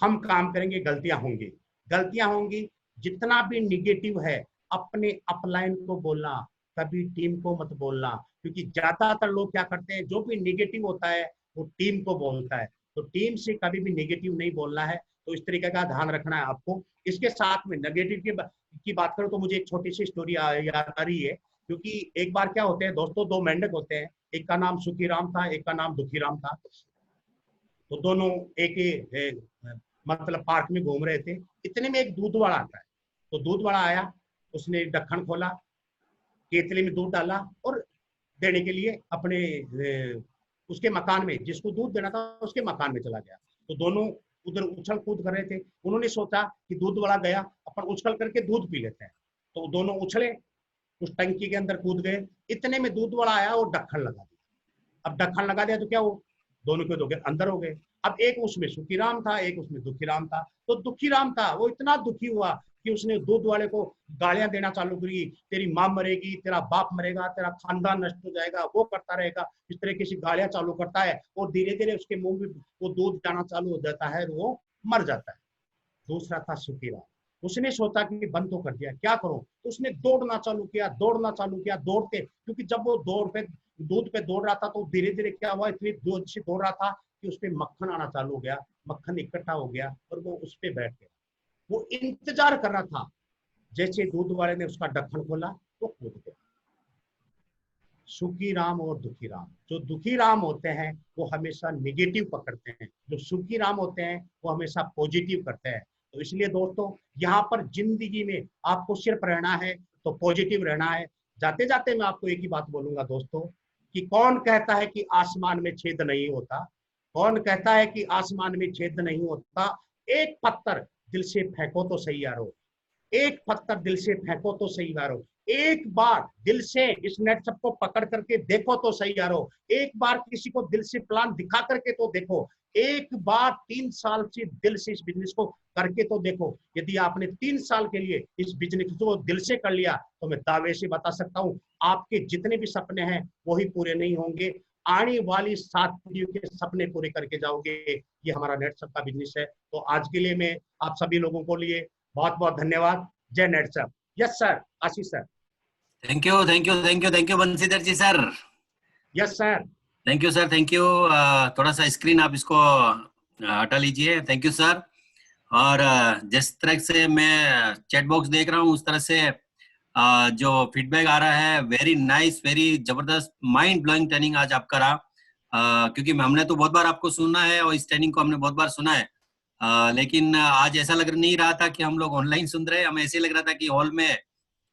हम काम करेंगे, गलतियां होंगी, गलतियां होंगी। जितना भी निगेटिव है अपने अपलाइन को बोलना, कभी टीम को मत बोलना। क्योंकि ज्यादातर लोग क्या करते हैं, जो भी निगेटिव होता है वो टीम को बोलता है। तो टीम से कभी भी निगेटिव नहीं बोलना है। तो इस तरीके का ध्यान रखना है आपको। इसके साथ में नेगेटिव की बात करूं तो मुझे एक छोटी सी स्टोरी याद आ रही है, क्योंकि एक बार क्या होते हैं दोस्तों, दो मेंढक होते हैं, एक का नाम सुखीराम था, एक का नाम दुखीराम था। तो दोनों एक ही मतलब पार्क में घूम रहे थे। इतने में एक दूध वाला आता है। तो दूध वाला आया, उसने ढक्कन खोला, केतली में दूध डाला और देने के लिए अपने उसके मकान में, जिसको दूध देना था उसके मकान में चला गया। तो दोनों उधर उछल कूद कर रहे थे। उन्होंने सोचा कि दूध वाला गया, अपन उछल करके दूध पी लेते हैं। तो दोनों उछले, उस टंकी के अंदर कूद गए। इतने में दूध वाला आया और ढक्कन लगा दिया। अब ढक्कन लगा दिया तो क्या हो, दोनों के दो अंदर हो गए। अब एक उसमें सुखीराम था, एक उसमें दुखीराम था। तो दुखीराम था वो इतना दुखी हुआ कि उसने दूध वाले को गालियां देना चालू करी, तेरी माँ मरेगी, तेरा बाप मरेगा, तेरा खानदान नष्ट हो जाएगा, वो करता रहेगा। इस तरीके से गालियां चालू करता है और धीरे धीरे उसके मुंह में वो दूध जाना चालू हो जाता है और वो मर जाता है। दूसरा था सुखीराम, उसने सोचा कि बंद तो कर दिया, क्या करो। तो उसने दौड़ना चालू किया, दौड़ना चालू किया, दौड़ते, क्योंकि जब वो दूध पे दौड़ रहा था तो धीरे धीरे क्या हुआ, इतनी दूर से दौड़ रहा था कि उस पर मक्खन आना चालू हो गया, मक्खन इकट्ठा हो गया और वो उस पर बैठ गया। वो इंतजार कर रहा था, जैसे दूध वाले ने उसका ढक्कन खोला वो कूद गया। सुखी राम और दुखी राम, जो दुखी राम होते हैं वो हमेशा निगेटिव पकड़ते हैं, जो सुखी राम होते हैं वो हमेशा पॉजिटिव करते हैं। तो इसलिए दोस्तों यहाँ पर जिंदगी में आपको सिर्फ रहना है तो पॉजिटिव रहना है। जाते जाते मैं आपको एक ही बात बोलूंगा दोस्तों, कि कौन कहता है कि आसमान में छेद नहीं होता, कौन कहता है कि आसमान में छेद नहीं होता। एक पत्थर दिल से फेंको तो सही यारो, एक पत्थर दिल से फेंको तो सही यारो, एक बार दिल से इस नेट सब को पकड़ करके देखो तो सही यारो, एक बार किसी को दिल से प्लान दिखा करके तो देखो, एक बार 3 साल से दिल से इस बिजनेस को करके तो देखो। यदि आपने 3 साल के लिए इस बिजनेस को दिल से कर लिया तो मैं दावे से बता सकता हूँ आपके जितने भी सपने हैं वही पूरे नहीं होंगे, आने वाली 7 पीढ़ियों के सपने पूरे करके जाओगे। ये हमारा नेटसप का बिजनेस है। तो आज के लिए मैं आप सभी लोगों को लिए बहुत बहुत धन्यवाद। जय Netsurf. Yes sir, Ashish sir. Thank you, thank you, thank you, thank you Bansidhar ji sir. Yes sir. Thank you sir, thank you. थोड़ा सा स्क्रीन आप इसको हटा लीजिए। Thank you sir. और जिस तरह से मैं चैट बॉक्स देख रहा हूँ उस तरह से जो फीडबैक आ रहा है, वेरी नाइस, वेरी जबरदस्त, माइंड ब्लोइंग ट्रेनिंग आज आपका रहा। क्योंकि हमने तो बहुत बार आपको सुना है और इस ट्रेनिंग को हमने बहुत बार सुना है, लेकिन आज ऐसा लग नहीं रहा था कि हम लोग ऑनलाइन सुन रहे हैं, हमें ऐसे लग रहा था कि हॉल में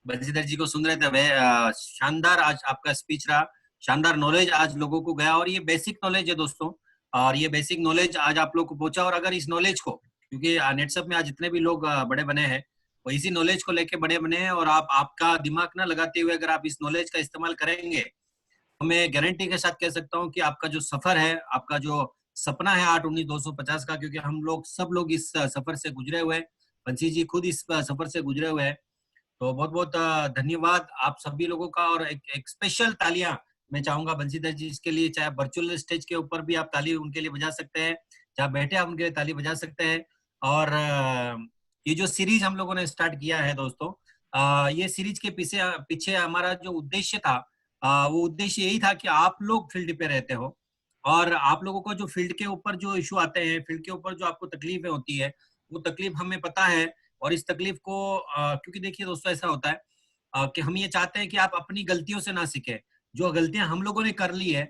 बंसीधर जी को सुन रहे थे। शानदार आज आपका स्पीच रहा, शानदार नॉलेज आज लोगों को गया। और ये बेसिक नॉलेज है दोस्तों, और ये बेसिक नॉलेज आज आप लोग को पहुंचा। और अगर इस नॉलेज को, क्योंकि नेटसप में आज जितने भी लोग बड़े बने हैं वो इसी नॉलेज को लेके बड़े बने हैं, और आप आपका दिमाग ना लगाते हुए अगर आप इस नॉलेज का इस्तेमाल करेंगे तो मैं गारंटी के साथ कह सकता हूँ कि आपका जो सफर है, आपका जो सपना है 8-19-250 का, क्योंकि हम लोग सब लोग इस सफर से गुजरे हुए हैं, बंसी जी खुद इस सफर से गुजरे हुए हैं। तो बहुत बहुत धन्यवाद आप सभी लोगों का। और एक स्पेशल तालियां मैं चाहूंगा बंसीधर जी इसके लिए, चाहे वर्चुअल स्टेज के ऊपर भी आप ताली उनके लिए बजा सकते हैं, जहाँ बैठे आप उनके लिए ताली बजा सकते हैं। और ये जो सीरीज हम लोगों ने स्टार्ट किया है दोस्तों, ये सीरीज के पीछे पीछे हमारा जो उद्देश्य था, वो उद्देश्य यही था कि आप लोग फील्ड पे रहते हो और आप लोगों को जो फील्ड के ऊपर जो इशू आते हैं, फील्ड के ऊपर जो आपको तकलीफें होती है, वो तकलीफ हमें पता है। और इस तकलीफ को क्योंकि देखिए दोस्तों ऐसा होता है कि हम ये चाहते हैं कि आप अपनी गलतियों से ना सीखें। जो गलतियां हम लोगों ने कर ली है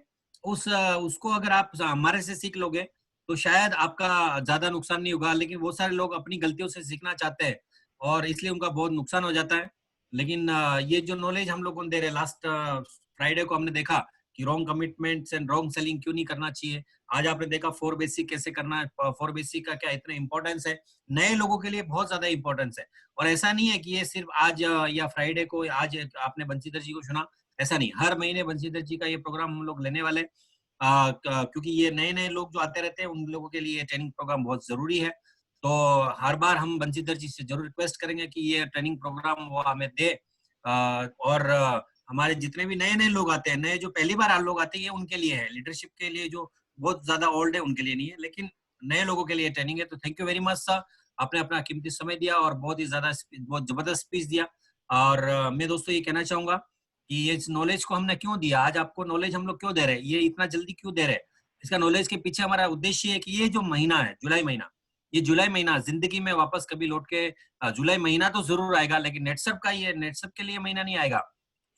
उसको अगर आप हमारे से सीख लोगे तो शायद आपका ज्यादा नुकसान नहीं होगा। लेकिन वो सारे लोग अपनी गलतियों से सीखना चाहते हैं और इसलिए उनका बहुत नुकसान हो जाता है। लेकिन ये जो नॉलेज हम लोगों ने दे रहे, लास्ट फ्राइडे को हमने देखा कि wrong commitments and wrong selling क्यों नहीं करना चाहिए। आज आपने देखा 4 बेसिक कैसे करना है, 4 बेसिक का क्या इतना इंपॉर्टेंस है, नए लोगों के लिए बहुत ज्यादा इंपॉर्टेंस है। और ऐसा नहीं है कि ये सिर्फ आज या फ्राइडे को आज आपने बंसीधर जी को सुना, ऐसा नहीं, हर महीने बंसीधर जी का ये प्रोग्राम हम लोग लेने वाले, क्योंकि ये नए नए लोग जो आते रहते हैं उन लोगों के लिए ट्रेनिंग प्रोग्राम बहुत जरूरी है। तो हर बार हम बंसीधर जी से जरूर रिक्वेस्ट करेंगे कि ये ट्रेनिंग प्रोग्राम वो हमें दे। और हमारे जितने भी नए नए लोग आते हैं, नए जो पहली बार लोग आते हैं, ये उनके लिए है, लीडरशिप के लिए जो बहुत ज्यादा ओल्ड है उनके लिए नहीं है, लेकिन नए लोगों के लिए ट्रेनिंग है। तो thank you very much sir, आपने अपना कीमती समय दिया और बहुत ही ज्यादा बहुत जबरदस्त स्पीच दिया। और मैं दोस्तों ये कहना चाहूंगा कि ये नॉलेज को हमने क्यों दिया, आज आपको नॉलेज हम लोग क्यों दे रहे हैं, ये इतना जल्दी क्यों दे रहे हैं, इसका नॉलेज के पीछे हमारा उद्देश्य है कि ये जो महीना है जुलाई महीना, ये जुलाई महीना जिंदगी में वापस कभी लौट के, जुलाई महीना तो जरूर आएगा, लेकिन नेटसप का ये नेटसप के लिए महीना नहीं आएगा।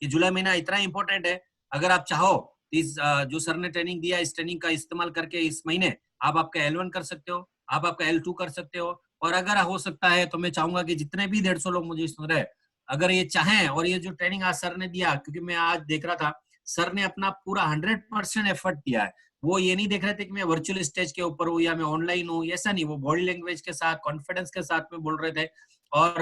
ये जुलाई महीना इतना इंपॉर्टेंट है, अगर आप चाहो इस जो सर ने ट्रेनिंग दिया, इस ट्रेनिंग का इस्तेमाल करके इस महीने आप आपका L1 कर सकते हो, आप आपका L2 कर सकते हो। और अगर हो सकता है तो मैं चाहूंगा कि जितने भी 150 लोग मुझे सुन रहे हैं, अगर ये चाहें, और ये जो ट्रेनिंग आज सर ने दिया, क्योंकि मैं आज देख रहा था सर ने अपना पूरा 100% एफर्ट दिया है। वो ये नहीं देख रहे थे कि मैं वर्चुअल स्टेज के ऊपर हूँ या मैं ऑनलाइन हूँ, ऐसा नहीं, वो बॉडी लैंग्वेज के साथ, कॉन्फिडेंस के साथ में बोल रहे थे। और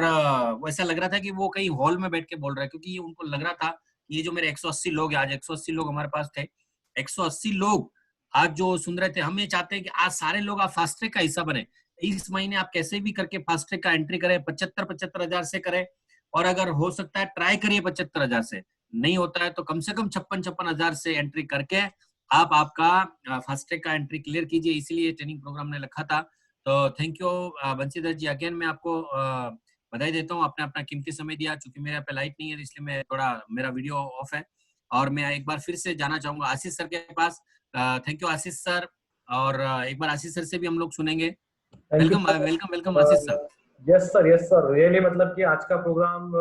वैसा लग रहा था कि वो कहीं हॉल में बैठ के बोल रहे हैं, क्योंकि उनको लग रहा था ये जो मेरे 180 लोग हैं, आज 180 लोग हमारे पास थे, 180 लोग आज जो सुन रहे थे, हम ये चाहते हैं कि आज सारे लोग आप फास्ट ट्रैक का हिस्सा बने। इस महीने आप कैसे भी करके फास्ट ट्रैक का एंट्री करें, 75 हजार से करें, और अगर हो सकता है ट्राई करिए 75 हजार से, नहीं होता है तो कम से कम 56 हजार से एंट्री करके आप आपका फास्ट ट्रैक का एंट्री क्लियर कीजिए। इसीलिए ट्रेनिंग प्रोग्राम ने रखा था। तो thank you Banshidhar ji, again मैं आपको बधाई देता हूँ, आपने अपना कीमती समय दिया। चूंकि मेरे पे लाइट नहीं है इसलिए मैं थोड़ा, मेरा वीडियो ऑफ है, और मैं एक बार फिर से जाना चाहूंगा आशीष सर के पास। थैंक यू आशीष सर, और एक बार आशीष सर से भी हम लोग सुनेंगे। वेलकम वेलकम वेलकम आशीष सर। यस सर, रियली मतलब कि आज का प्रोग्राम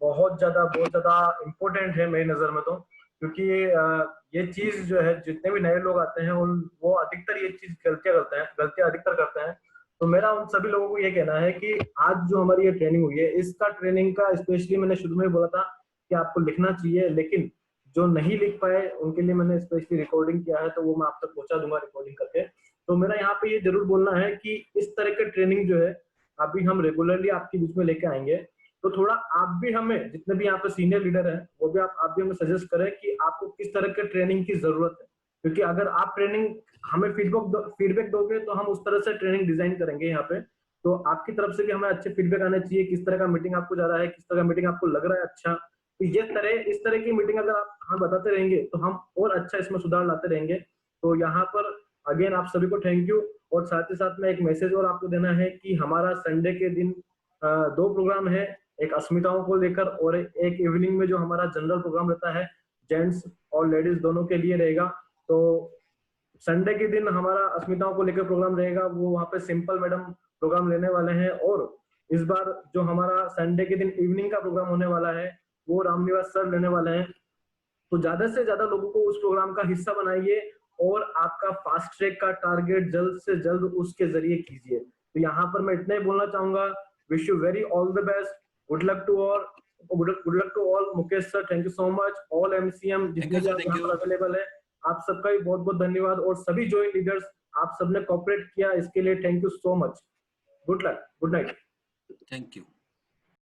बहुत ज्यादा इम्पोर्टेंट है मेरी नजर में, तो क्योंकि ये चीज जो है, जितने भी नए लोग आते हैं वो अधिकतर ये चीज गलतियां अधिकतर करते हैं। तो मेरा उन सभी लोगों को ये कहना है कि आज जो हमारी ये ट्रेनिंग हुई है, इसका ट्रेनिंग का स्पेशली मैंने शुरू में बोला था कि आपको लिखना चाहिए, लेकिन जो नहीं लिख पाए उनके लिए मैंने स्पेशली रिकॉर्डिंग किया है, तो वो मैं आप तक पहुंचा दूंगा रिकॉर्डिंग करके। तो मेरा यहाँ पे ये जरूर बोलना है कि इस तरह के ट्रेनिंग जो है अभी हम रेगुलरली आपके बीच में लेके आएंगे। तो थोड़ा आप भी हमें, जितने भी यहाँ पे सीनियर लीडर हैं, वो भी आप भी हमें सजेस्ट करें कि आपको किस तरह के ट्रेनिंग की जरूरत है, क्योंकि अगर आप ट्रेनिंग हमें फीडबैक दोगे तो हम उस तरह से ट्रेनिंग डिजाइन करेंगे यहाँ पे। तो आपकी तरफ से भी हमें अच्छे फीडबैक आने चाहिए, किस तरह का मीटिंग आपको जा रहा है, किस तरह का मीटिंग आपको लग रहा है अच्छा। तो इस तरह की मीटिंग अगर आप हम बताते रहेंगे तो हम और अच्छा इसमें सुधार लाते रहेंगे। तो यहाँ पर अगेन आप सभी को थैंक यू। और साथ ही साथ में एक मैसेज और आपको देना है कि हमारा संडे के दिन 2 प्रोग्राम है, एक अस्मिताओं को लेकर और एक इवनिंग में जो हमारा जनरल प्रोग्राम रहता है, जेंट्स और लेडीज दोनों के लिए रहेगा। तो संडे के दिन हमारा अस्मिताओं को लेकर प्रोग्राम रहेगा, वो वहाँ पे सिंपल मैडम प्रोग्राम लेने वाले हैं। और इस बार जो हमारा संडे के दिन इवनिंग का प्रोग्राम होने वाला है, वो रामनिवास सर लेने वाले हैं। तो ज्यादा से ज्यादा लोगों को उस प्रोग्राम का हिस्सा बनाइए और आपका फास्ट ट्रैक का टारगेट जल्द से जल्द उसके जरिए कीजिए। तो यहाँ पर मैं इतना ही बोलना चाहूंगा, wish you very all the best, good luck to all. Mukesh sir thank you so much, all MCM जितने भी यहाँ पर अवेलेबल है, आप सबका भी बहुत बहुत धन्यवाद। और सभी जॉइंट लीडर्स, आप सबने कोऑपरेट किया, इसके लिए thank you so much. Good luck, good night, thank you.